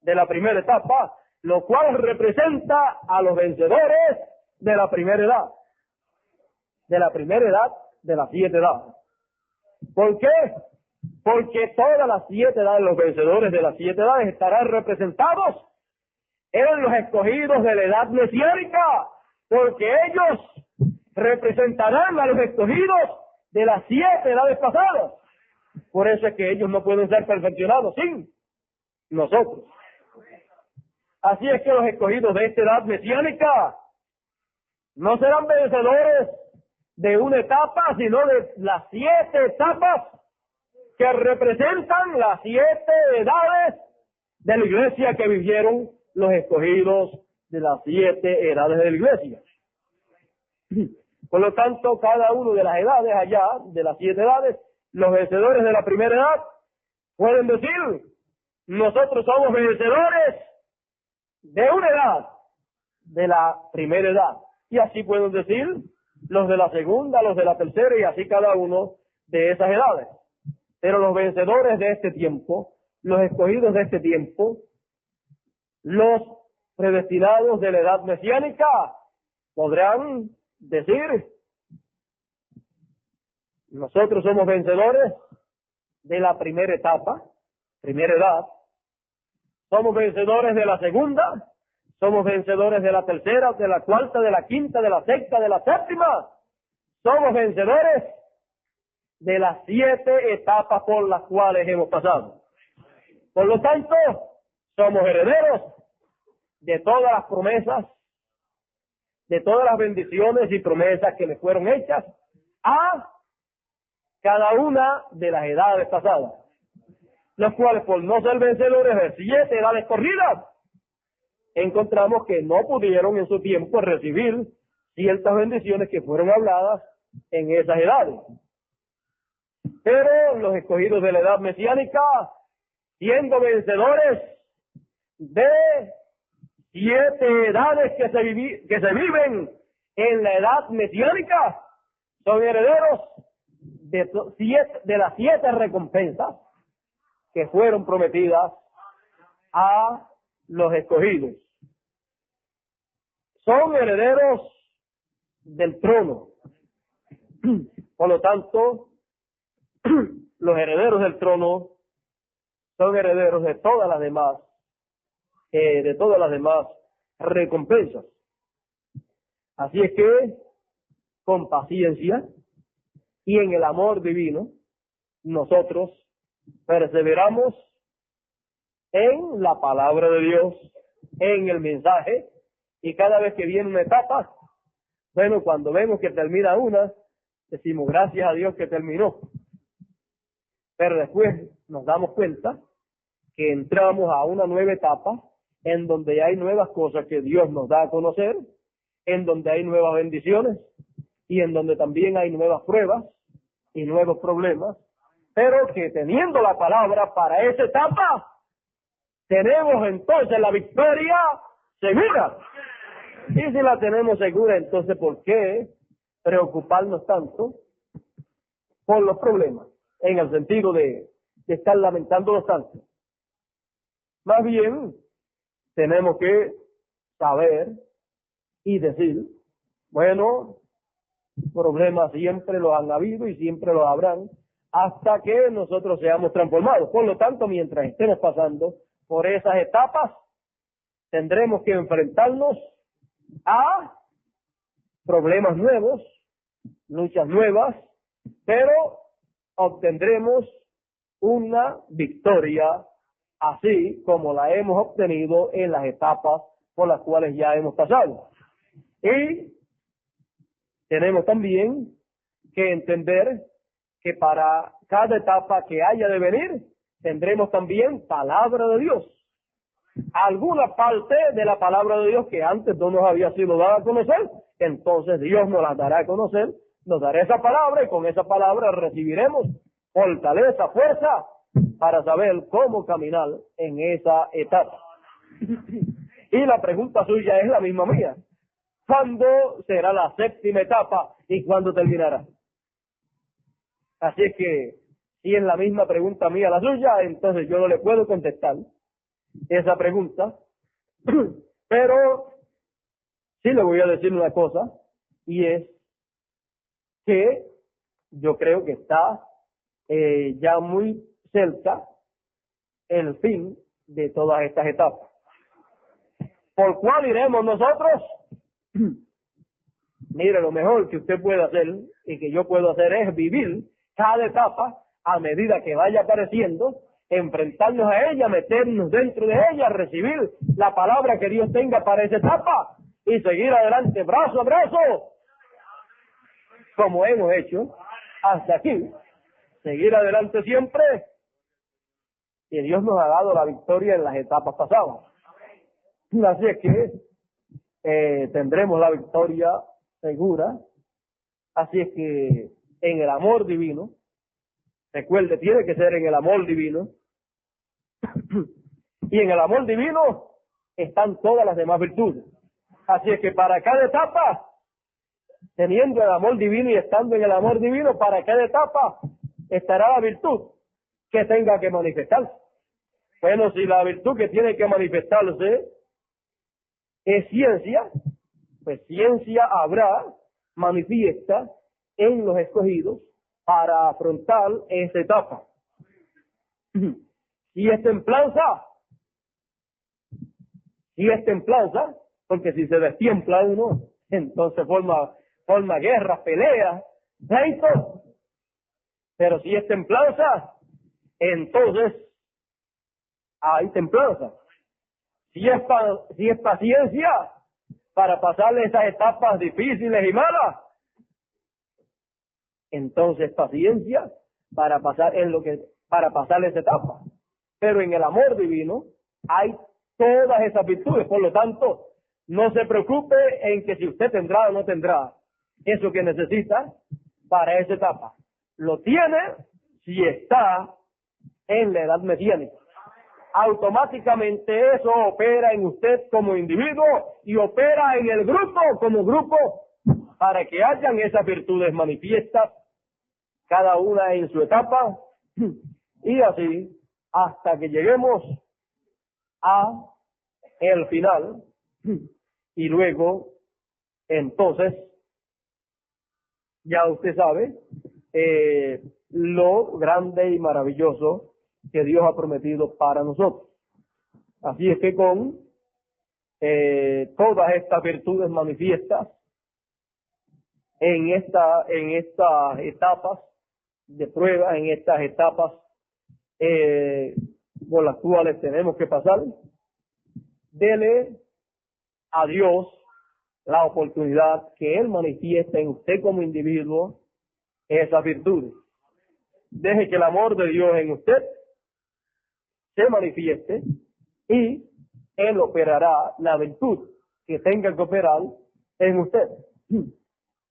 de la primera etapa, lo cual representa a los vencedores de la primera edad. De la primera edad de las 7 edades. ¿Por qué? Porque todas las 7 edades, los vencedores de las 7 edades estarán representados en los escogidos de la edad mesiánica, porque ellos representarán a los escogidos de las 7 edades pasadas. Por eso es que ellos no pueden ser perfeccionados sin nosotros. Así es que los escogidos de esta edad mesiánica no serán vencedores de una etapa, sino de las 7 etapas que representan las 7 edades de la iglesia que vivieron los escogidos de las 7 edades de la iglesia. Por lo tanto, cada uno de las edades allá, de las 7 edades, los vencedores de la primera edad pueden decir, nosotros somos vencedores de una edad, de la primera edad. Y así pueden decir los de la segunda, los de la tercera, y así cada uno de esas edades. Pero los vencedores de este tiempo, los escogidos de este tiempo, los predestinados de la edad mesiánica, podrán decir, nosotros somos vencedores de la primera etapa, primera edad, somos vencedores de la segunda, somos vencedores de la tercera, de la cuarta, de la quinta, de la sexta, de la séptima, somos vencedores de las 7 etapas por las cuales hemos pasado. Por lo tanto, somos herederos de todas las promesas, de todas las bendiciones y promesas que le fueron hechas a cada una de las edades pasadas, los cuales, por no ser vencedores de 7 edades corridas, encontramos que no pudieron en su tiempo recibir ciertas bendiciones que fueron habladas en esas edades. Pero los escogidos de la edad mesiánica, siendo vencedores de 7 edades que se viven en la edad mesiánica, son herederos de las 7 recompensas que fueron prometidas a los escogidos. Son herederos del trono. Por lo tanto, los herederos del trono son herederos de todas las demás recompensas. Así es que, con paciencia y en el amor divino, nosotros perseveramos en la palabra de Dios, en el mensaje, y cada vez que viene una etapa, bueno, cuando vemos que termina una, decimos gracias a Dios que terminó. Pero después nos damos cuenta que entramos a una nueva etapa en donde hay nuevas cosas que Dios nos da a conocer, en donde hay nuevas bendiciones y en donde también hay nuevas pruebas y nuevos problemas, pero que teniendo la palabra para esa etapa, tenemos entonces la victoria segura. Y si la tenemos segura, entonces ¿por qué preocuparnos tanto por los problemas? En el sentido de estar lamentándolos tanto. Más bien, tenemos que saber y decir, bueno, problemas siempre los han habido y siempre los habrán, hasta que nosotros seamos transformados. Por lo tanto, mientras estemos pasando por esas etapas, tendremos que enfrentarnos a problemas nuevos, luchas nuevas, pero obtendremos una victoria así como la hemos obtenido en las etapas por las cuales ya hemos pasado. Y tenemos también que entender que para cada etapa que haya de venir, tendremos también palabra de Dios. Alguna parte de la palabra de Dios que antes no nos había sido dada a conocer, entonces Dios nos la dará a conocer, nos dará esa palabra y con esa palabra recibiremos fortaleza, fuerza para saber cómo caminar en esa etapa. Y la pregunta suya es la misma mía. ¿Cuándo será la 7ª etapa y cuándo terminará? Así es que, si es la misma pregunta mía la suya, entonces yo no le puedo contestar esa pregunta, pero sí le voy a decir una cosa, y es que yo creo que está ya muy cerca el fin de todas estas etapas. ¿Por cuál iremos nosotros? Mire, lo mejor que usted puede hacer y que yo puedo hacer es vivir cada etapa a medida que vaya apareciendo, enfrentarnos a ella, meternos dentro de ella, recibir la palabra que Dios tenga para esa etapa y seguir adelante brazo a brazo, como hemos hecho hasta aquí. Seguir adelante siempre, y Dios nos ha dado la victoria en las etapas pasadas. Así es que tendremos la victoria segura. Así es que en el amor divino, recuerde, tiene que ser en el amor divino, y en el amor divino están todas las demás virtudes. Así es que para cada etapa, teniendo el amor divino y estando en el amor divino, para cada etapa estará la virtud que tenga que manifestarse. Bueno, si la virtud que tiene que manifestarse es ciencia, pues ciencia habrá manifiesta en los escogidos para afrontar esa etapa. Si es templanza, porque si se destiempla uno, entonces forma guerras, peleas, pleitos. Pero si es templanza, entonces hay templanza. Si es paciencia para pasarle esas etapas difíciles y malas, entonces paciencia para pasar para pasar esa etapa. Pero en el amor divino hay todas esas virtudes. Por lo tanto, no se preocupe en que si usted tendrá o no tendrá eso que necesita para esa etapa. Lo tiene si está en la edad mesiánica. Automáticamente eso opera en usted como individuo y opera en el grupo como grupo para que hayan esas virtudes manifiestas, cada una en su etapa, y así hasta que lleguemos a el final, y luego entonces ya usted sabe lo grande y maravilloso que Dios ha prometido para nosotros. Así es que con todas estas virtudes manifiestas en estas etapas de prueba, en estas etapas por las cuales tenemos que pasar, dele a Dios la oportunidad que Él manifieste en usted como individuo esas virtudes. Deje que el amor de Dios en usted se manifieste y Él operará la virtud que tenga que operar en usted.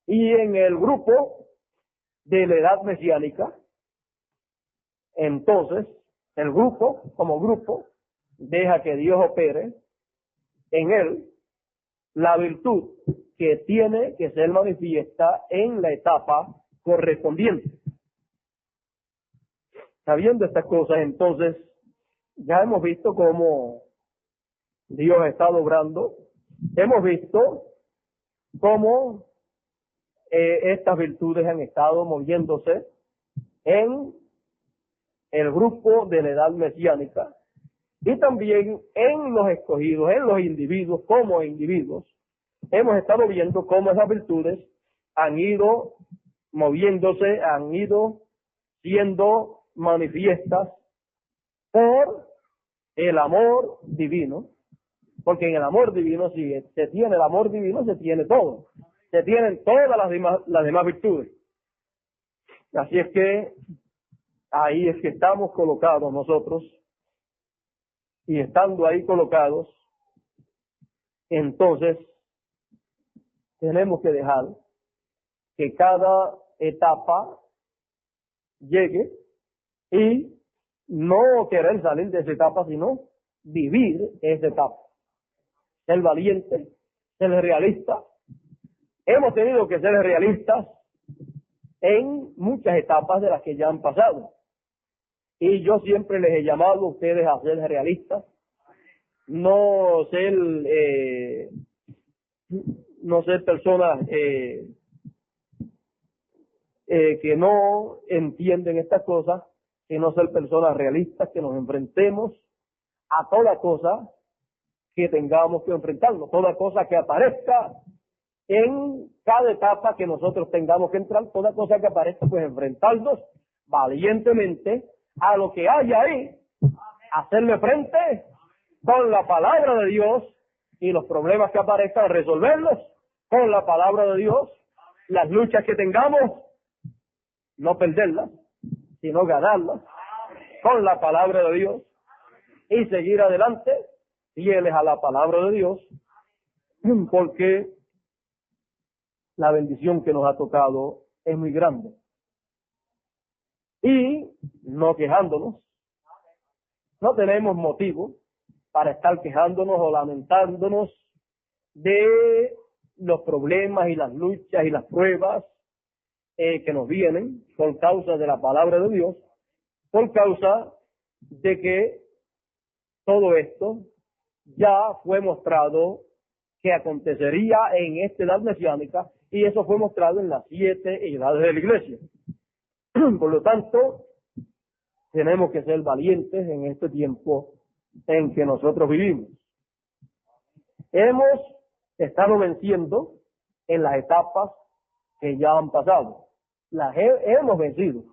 Y en el grupo de la edad mesiánica, entonces el grupo, como grupo, deja que Dios opere en él la virtud que tiene que ser manifiesta en la etapa correspondiente. Sabiendo estas cosas, entonces, ya hemos visto cómo Dios ha estado obrando, hemos visto cómo estas virtudes han estado moviéndose en el grupo de la edad mesiánica y también en los escogidos, en los individuos como individuos. Hemos estado viendo cómo esas virtudes han ido moviéndose, han ido siendo manifiestas por el amor divino, porque en el amor divino, si se tiene el amor divino, se tiene todo, se tienen todas las demás virtudes. Así es que ahí es que estamos colocados nosotros, y estando ahí colocados, entonces tenemos que dejar que cada etapa llegue y no querer salir de esa etapa, sino vivir esa etapa. Ser valiente, ser realista. Hemos tenido que ser realistas en muchas etapas de las que ya han pasado. Y yo siempre les he llamado a ustedes a ser realistas, no ser personas que no entienden estas cosas, sino ser personas realistas, que nos enfrentemos a toda cosa que tengamos que enfrentarnos, toda cosa que aparezca en cada etapa que nosotros tengamos que entrar, toda cosa que aparezca, pues enfrentarnos valientemente a lo que haya ahí, hacerle frente con la palabra de Dios, y los problemas que aparezcan, resolverlos con la palabra de Dios, las luchas que tengamos, no perderlas, sino ganarlas con la palabra de Dios, y seguir adelante fieles a la palabra de Dios, porque la bendición que nos ha tocado es muy grande. Y no quejándonos, no tenemos motivo para estar quejándonos o lamentándonos de los problemas y las luchas y las pruebas que nos vienen por causa de la palabra de Dios, por causa de que todo esto ya fue mostrado que acontecería en esta edad mesiánica, y eso fue mostrado en las 7 edades de la iglesia. Por lo tanto, tenemos que ser valientes en este tiempo en que nosotros vivimos. Hemos estado venciendo en las etapas que ya han pasado. Las hemos vencido.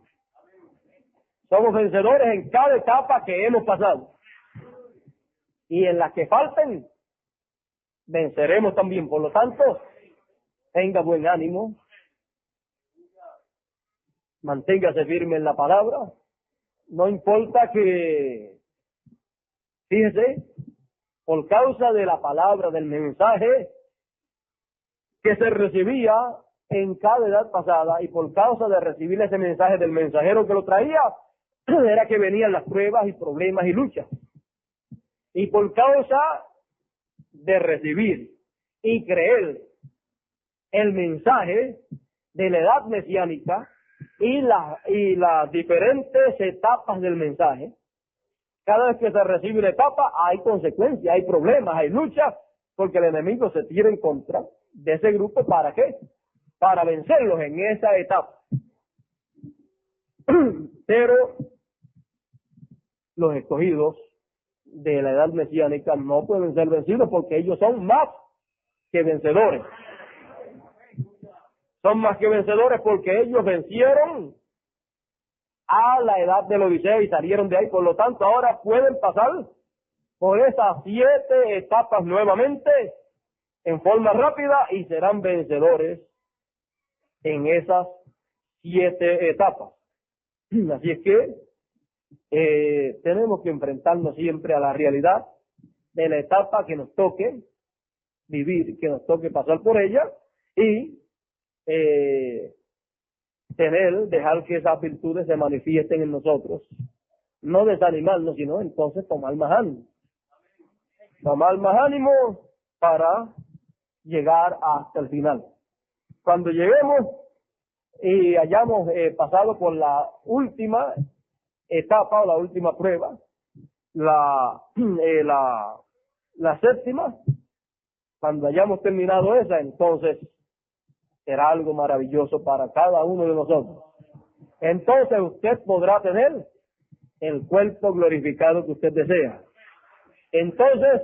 Somos vencedores en cada etapa que hemos pasado. y en las que falten, venceremos también. Por lo tanto, tenga buen ánimo, manténgase firme en la palabra, no importa que, fíjese, por causa de la palabra, del mensaje que se recibía en cada edad pasada, y por causa de recibir ese mensaje del mensajero que lo traía, era que venían las pruebas y problemas y luchas. Y por causa de recibir y creer el mensaje de la edad mesiánica y las diferentes etapas del mensaje, cada vez que se recibe una etapa hay consecuencias, hay problemas, hay luchas, porque el enemigo se tira en contra de ese grupo. ¿Para qué? Para vencerlos en esa etapa. Pero los escogidos de la edad mesiánica no pueden ser vencidos, porque ellos son más que vencedores. Son más que vencedores porque ellos vencieron a la edad de la Odisea y salieron de ahí. Por lo tanto, ahora pueden pasar por esas 7 etapas nuevamente en forma rápida y serán vencedores en esas 7 etapas. Así es que tenemos que enfrentarnos siempre a la realidad de la etapa que nos toque vivir, que nos toque pasar por ella, y dejar que esas virtudes se manifiesten en nosotros. No desanimarnos, sino entonces tomar más ánimo. Tomar más ánimo para llegar hasta el final. Cuando lleguemos y hayamos pasado por la última etapa o la última prueba, la séptima, cuando hayamos terminado esa, entonces será algo maravilloso para cada uno de nosotros. Entonces usted podrá tener el cuerpo glorificado que usted desea. Entonces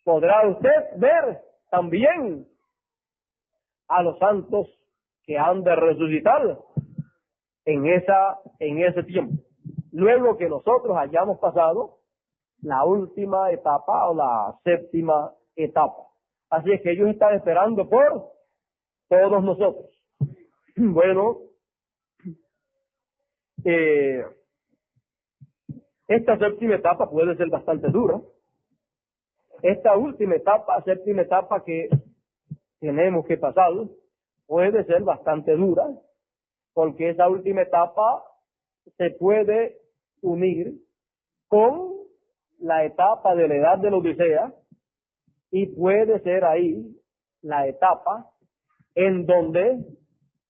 podrá usted ver también a los santos que han de resucitar en ese tiempo, luego que nosotros hayamos pasado la última etapa o la séptima etapa. Así es que ellos están esperando por todos nosotros. Bueno, esta séptima etapa puede ser bastante dura. Esta última etapa, séptima etapa que tenemos que pasar, puede ser bastante dura, porque esa última etapa se puede unir con la etapa de la edad de la Odisea, y puede ser ahí la etapa en donde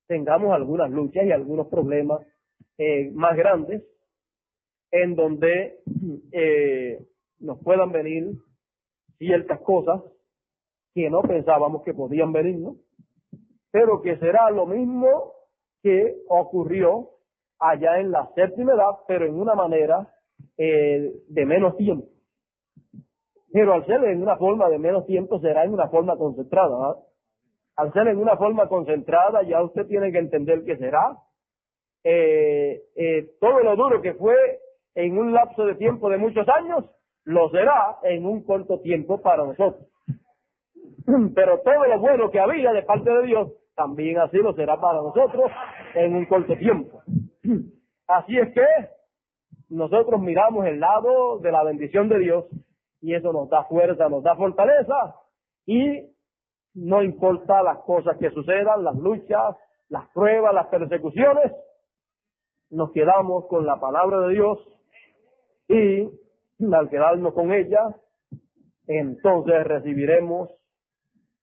tengamos algunas luchas y algunos problemas más grandes, en donde nos puedan venir ciertas cosas que no pensábamos que podían venirnos, pero que será lo mismo que ocurrió allá en la séptima edad, pero en una manera de menos tiempo. Pero al ser en una forma de menos tiempo, será en una forma concentrada, ¿verdad? Al ser en una forma concentrada, ya usted tiene que entender que será todo lo duro que fue en un lapso de tiempo de muchos años, lo será en un corto tiempo para nosotros. Pero todo lo bueno que había de parte de Dios, también así lo será para nosotros en un corto tiempo. Así es que nosotros miramos el lado de la bendición de Dios, y eso nos da fuerza, nos da fortaleza, y no importa las cosas que sucedan, las luchas, las pruebas, las persecuciones, nos quedamos con la palabra de Dios, y al quedarnos con ella, entonces recibiremos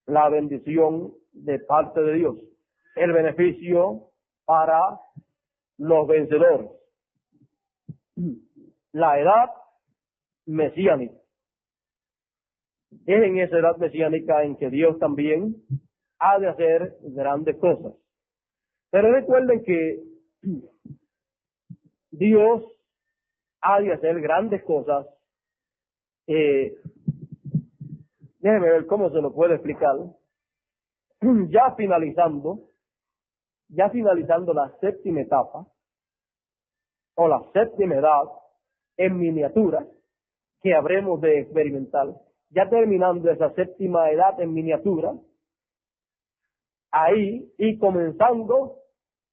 la bendición de parte de Dios, el beneficio para los vencedores. La edad mesiánica. Es en esa edad mesiánica en que Dios también ha de hacer grandes cosas. Pero recuerden que Dios ha de hacer grandes cosas. Déjeme ver cómo se lo puedo explicar. Ya finalizando la séptima etapa, o la séptima edad en miniatura, que habremos de experimentar. Ya terminando esa séptima edad en miniatura, ahí y comenzando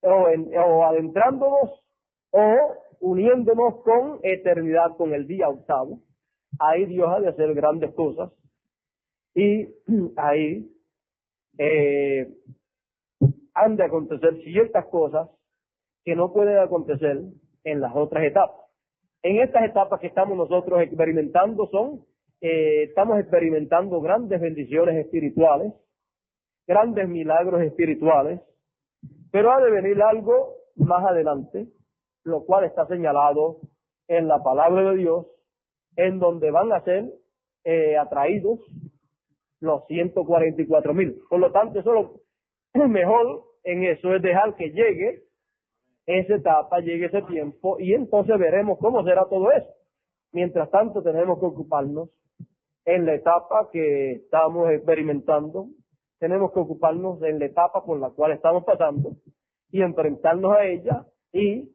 o adentrándonos o uniéndonos con eternidad, con el día octavo, ahí Dios ha de hacer grandes cosas y ahí han de acontecer ciertas cosas que no pueden acontecer en las otras etapas. En estas etapas que estamos nosotros experimentando estamos experimentando grandes bendiciones espirituales, grandes milagros espirituales, pero ha de venir algo más adelante, lo cual está señalado en la palabra de Dios, en donde van a ser atraídos los 144,000. Por lo tanto, eso lo mejor en eso es dejar que llegue esa etapa, llegue ese tiempo, y entonces veremos cómo será todo eso. Mientras tanto, tenemos que ocuparnos en la etapa que estamos experimentando, tenemos que ocuparnos en la etapa por la cual estamos pasando y enfrentarnos a ella y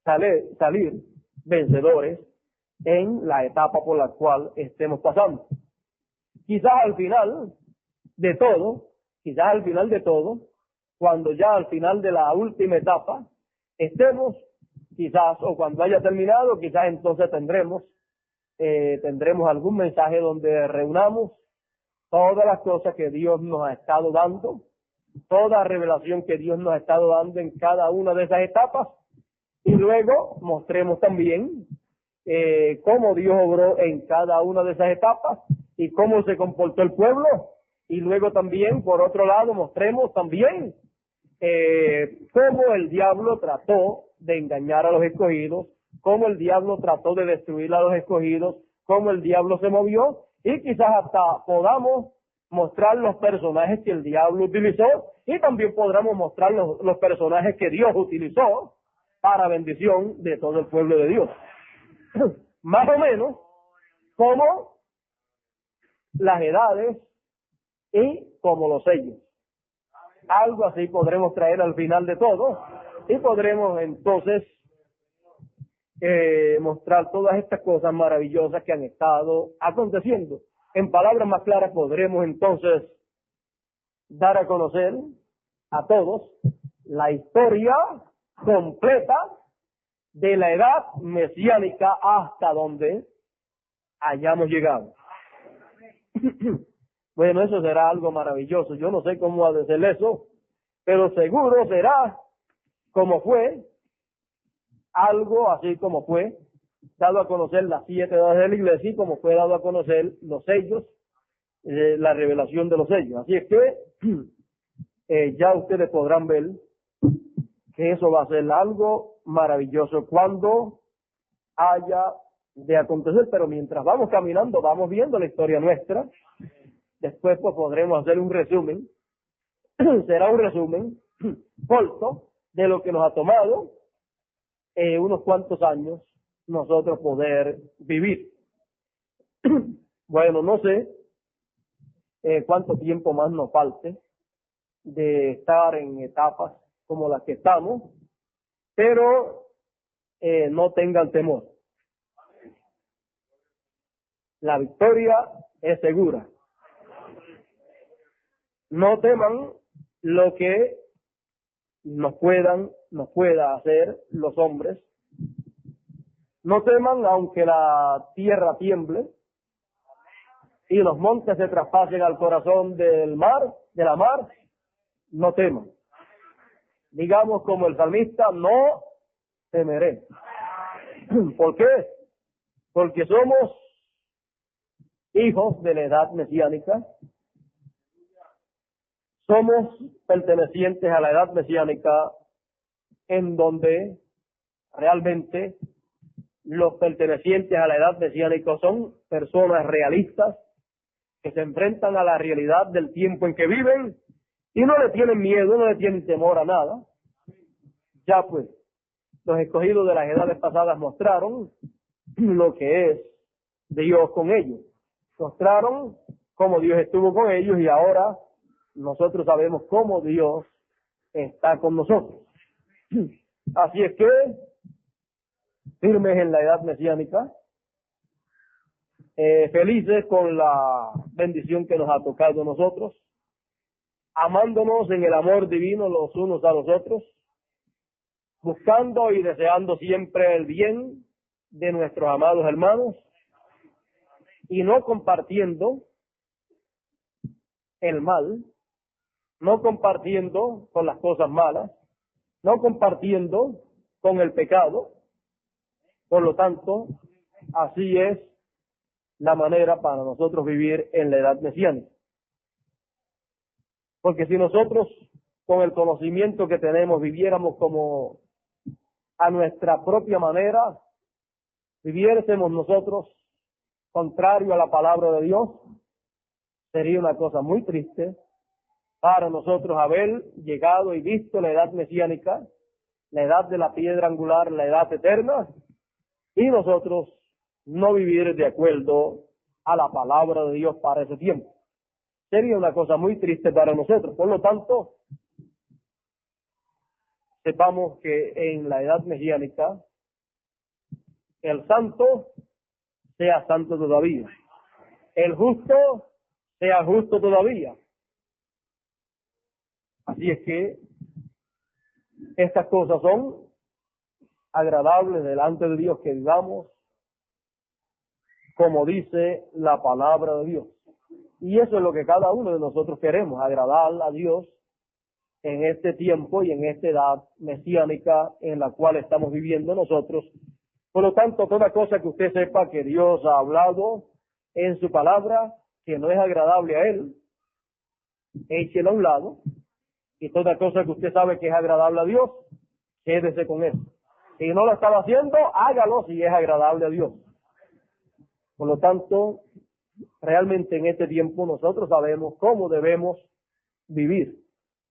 salir vencedores en la etapa por la cual estemos pasando. Quizás al final de todo, cuando ya al final de la última etapa estemos, quizás, o cuando haya terminado, quizás entonces tendremos algún mensaje donde reunamos todas las cosas que Dios nos ha estado dando, toda revelación que Dios nos ha estado dando en cada una de esas etapas, y luego mostremos también cómo Dios obró en cada una de esas etapas y cómo se comportó el pueblo, y luego también, por otro lado, mostremos también cómo el diablo trató de engañar a los escogidos, cómo el diablo trató de destruir a los escogidos, cómo el diablo se movió, y quizás hasta podamos mostrar los personajes que el diablo utilizó, y también podremos mostrar los personajes que Dios utilizó para bendición de todo el pueblo de Dios. Más o menos como las edades y como los sellos. Algo así podremos traer al final de todo, y podremos entonces mostrar todas estas cosas maravillosas que han estado aconteciendo. En palabras más claras, podremos entonces dar a conocer a todos la historia completa de la edad mesiánica hasta donde hayamos llegado. Bueno, eso será algo maravilloso. Yo no sé cómo ha de ser eso, pero seguro será como fue, algo así como fue dado a conocer las 7 edades de la iglesia, y como fue dado a conocer los sellos, la revelación de los sellos. Así es que ya ustedes podrán ver que eso va a ser algo maravilloso cuando haya de acontecer, pero mientras vamos caminando, vamos viendo la historia nuestra. Después pues podremos hacer un resumen, será un resumen corto de lo que nos ha tomado unos cuantos años nosotros poder vivir. Bueno, no sé cuánto tiempo más nos falte de estar en etapas como las que estamos, pero no tengan temor. La victoria es segura. No teman lo que nos pueda hacer los hombres. No teman aunque la tierra tiemble y los montes se traspasen al corazón de la mar, no teman. Digamos como el salmista, no temeré. ¿Por qué? Porque somos hijos de la edad mesiánica, somos pertenecientes a la edad mesiánica, en donde realmente los pertenecientes a la edad mesiánica son personas realistas que se enfrentan a la realidad del tiempo en que viven y no le tienen miedo, no le tienen temor a nada. Ya pues, los escogidos de las edades pasadas mostraron lo que es Dios con ellos. Mostraron cómo Dios estuvo con ellos, y ahora nosotros sabemos cómo Dios está con nosotros. Así es que firmes en la edad mesiánica, felices con la bendición que nos ha tocado a nosotros, amándonos en el amor divino los unos a los otros, buscando y deseando siempre el bien de nuestros amados hermanos y no compartiendo el mal, no compartiendo con las cosas malas, no compartiendo con el pecado. Por lo tanto, así es la manera para nosotros vivir en la edad mesiánica. Porque si nosotros, con el conocimiento que tenemos, viviéramos como a nuestra propia manera, viviésemos nosotros contrario a la palabra de Dios, sería una cosa muy triste para nosotros haber llegado y visto la edad mesiánica, la edad de la piedra angular, la edad eterna, y nosotros no vivir de acuerdo a la palabra de Dios para ese tiempo. Sería una cosa muy triste para nosotros. Por lo tanto, sepamos que en la edad mesiánica el santo sea santo todavía, el justo sea justo todavía. Así es que estas cosas son agradables delante de Dios, que vivamos como dice la palabra de Dios. Y eso es lo que cada uno de nosotros queremos, agradar a Dios en este tiempo y en esta edad mesiánica en la cual estamos viviendo nosotros. Por lo tanto, toda cosa que usted sepa que Dios ha hablado en su palabra, que no es agradable a Él, échela a un lado. Y toda cosa que usted sabe que es agradable a Dios, quédese con eso. Si no lo estaba haciendo, hágalo si es agradable a Dios. Por lo tanto, realmente en este tiempo nosotros sabemos cómo debemos vivir.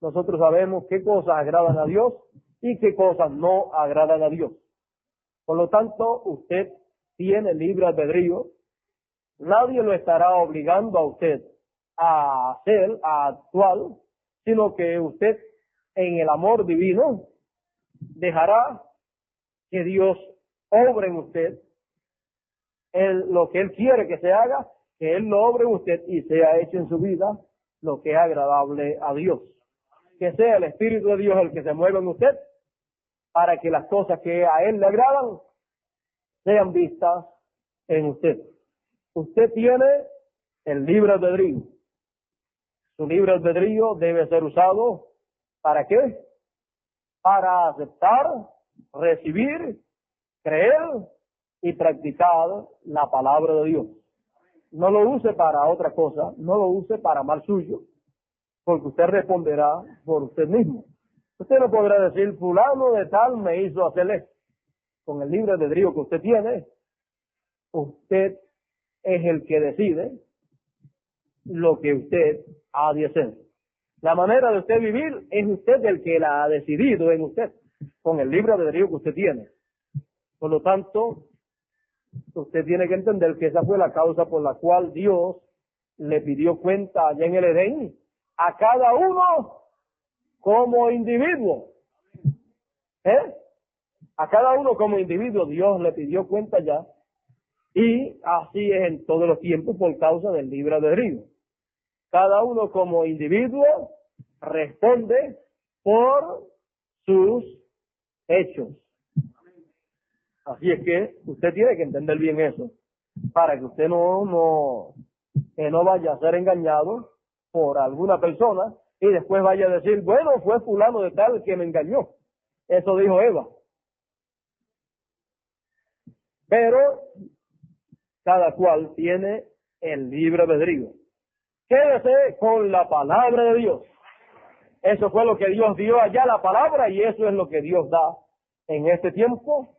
Nosotros sabemos qué cosas agradan a Dios y qué cosas no agradan a Dios. Por lo tanto, usted tiene libre albedrío. Nadie lo estará obligando a usted a hacer, a actuar, sino que usted, en el amor divino, dejará que Dios obre en usted lo que Él quiere que se haga, que Él lo obre en usted y sea hecho en su vida lo que es agradable a Dios. Que sea el Espíritu de Dios el que se mueva en usted para que las cosas que a Él le agradan sean vistas en usted. Usted tiene el libre albedrío. Su libre albedrío debe ser usado ¿para qué? Para aceptar, recibir, creer y practicar la palabra de Dios. No lo use para otra cosa, no lo use para mal suyo, porque usted responderá por usted mismo. Usted no podrá decir, fulano de tal me hizo hacer esto. Con el libre albedrío que usted tiene, usted es el que decide lo que usted ha de hacer. La manera de usted vivir es usted el que la ha decidido en usted, con el libre albedrío que usted tiene. Por lo tanto, usted tiene que entender que esa fue la causa por la cual Dios le pidió cuenta allá en el Edén a cada uno como individuo. A cada uno como individuo Dios le pidió cuenta ya, y así es en todos los tiempos por causa del libre albedrío. Cada uno como individuo responde por sus hechos. Así es que usted tiene que entender bien eso, para que usted no vaya a ser engañado por alguna persona y después vaya a decir, bueno, fue fulano de tal que me engañó. Eso dijo Eva. Pero cada cual tiene el libre albedrío. Quédese con la palabra de Dios. Eso fue lo que Dios dio allá, la palabra, y eso es lo que Dios da en este tiempo.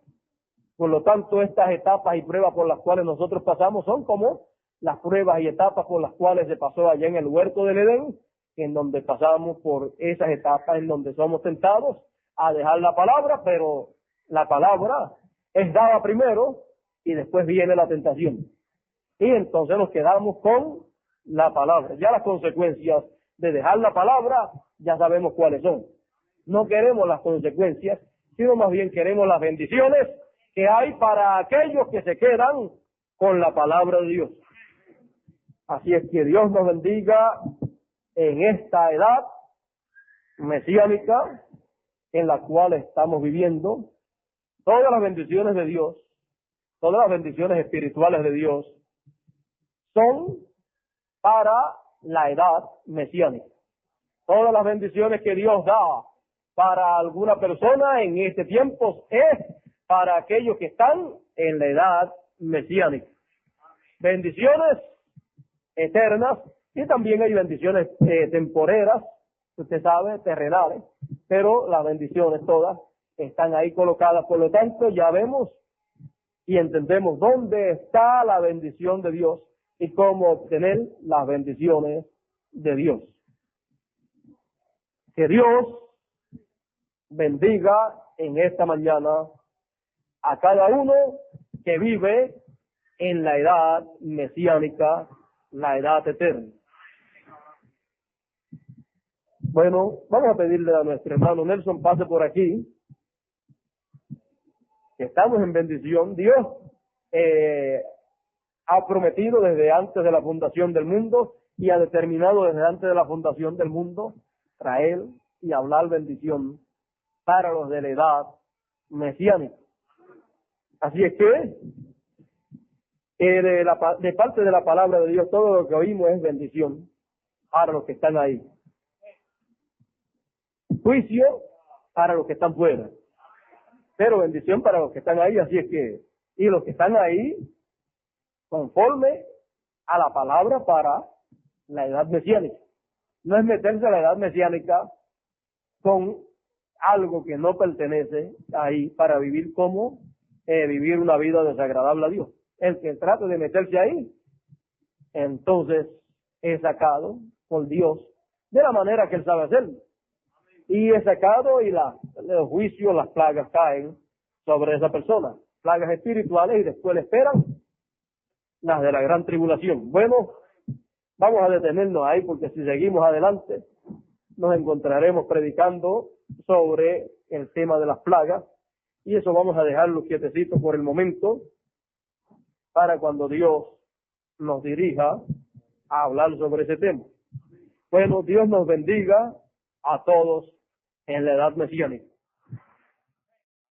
Por lo tanto, estas etapas y pruebas por las cuales nosotros pasamos son como las pruebas y etapas por las cuales se pasó allá en el huerto del Edén, en donde pasamos por esas etapas en donde somos tentados a dejar la palabra, pero la palabra es dada primero y después viene la tentación. Y entonces nos quedamos con la palabra. Ya las consecuencias de dejar la palabra ya sabemos cuáles son. No queremos las consecuencias, sino más bien queremos las bendiciones que hay para aquellos que se quedan con la palabra de Dios. Así es que Dios nos bendiga en esta edad mesiánica en la cual estamos viviendo. Todas las bendiciones de Dios, todas las bendiciones espirituales de Dios son para la edad mesiánica. Todas las bendiciones que Dios da para alguna persona en este tiempo es para aquellos que están en la edad mesiánica. Bendiciones eternas, y también hay bendiciones temporeras, usted sabe, terrenales, pero las bendiciones todas están ahí colocadas. Por lo tanto, ya vemos y entendemos dónde está la bendición de Dios y cómo obtener las bendiciones de Dios. Que Dios bendiga en esta mañana a cada uno que vive en la edad mesiánica, la edad eterna. Bueno, vamos a pedirle a nuestro hermano Nelson pase por aquí. Estamos en bendición. Dios ha prometido desde antes de la fundación del mundo y ha determinado desde antes de la fundación del mundo traer y hablar bendición para los de la edad mesiánica. Así es que de parte de la palabra de Dios todo lo que oímos es bendición para los que están ahí. Juicio para los que están fuera, pero bendición para los que están ahí. Así es que, y los que están ahí conforme a la palabra para la edad mesiánica. No es meterse a la edad mesiánica con algo que no pertenece ahí para vivir como vivir una vida desagradable a Dios. El que trate de meterse ahí, entonces es sacado por Dios de la manera que Él sabe hacerlo. Y es sacado y los juicios, las plagas caen sobre esa persona. Plagas espirituales y después le esperan las de la gran tribulación. Bueno, vamos a detenernos ahí porque si seguimos adelante nos encontraremos predicando sobre el tema de las plagas y eso vamos a dejarlo quietecito por el momento para cuando Dios nos dirija a hablar sobre ese tema. Bueno, Dios nos bendiga a todos en la edad mesiánica.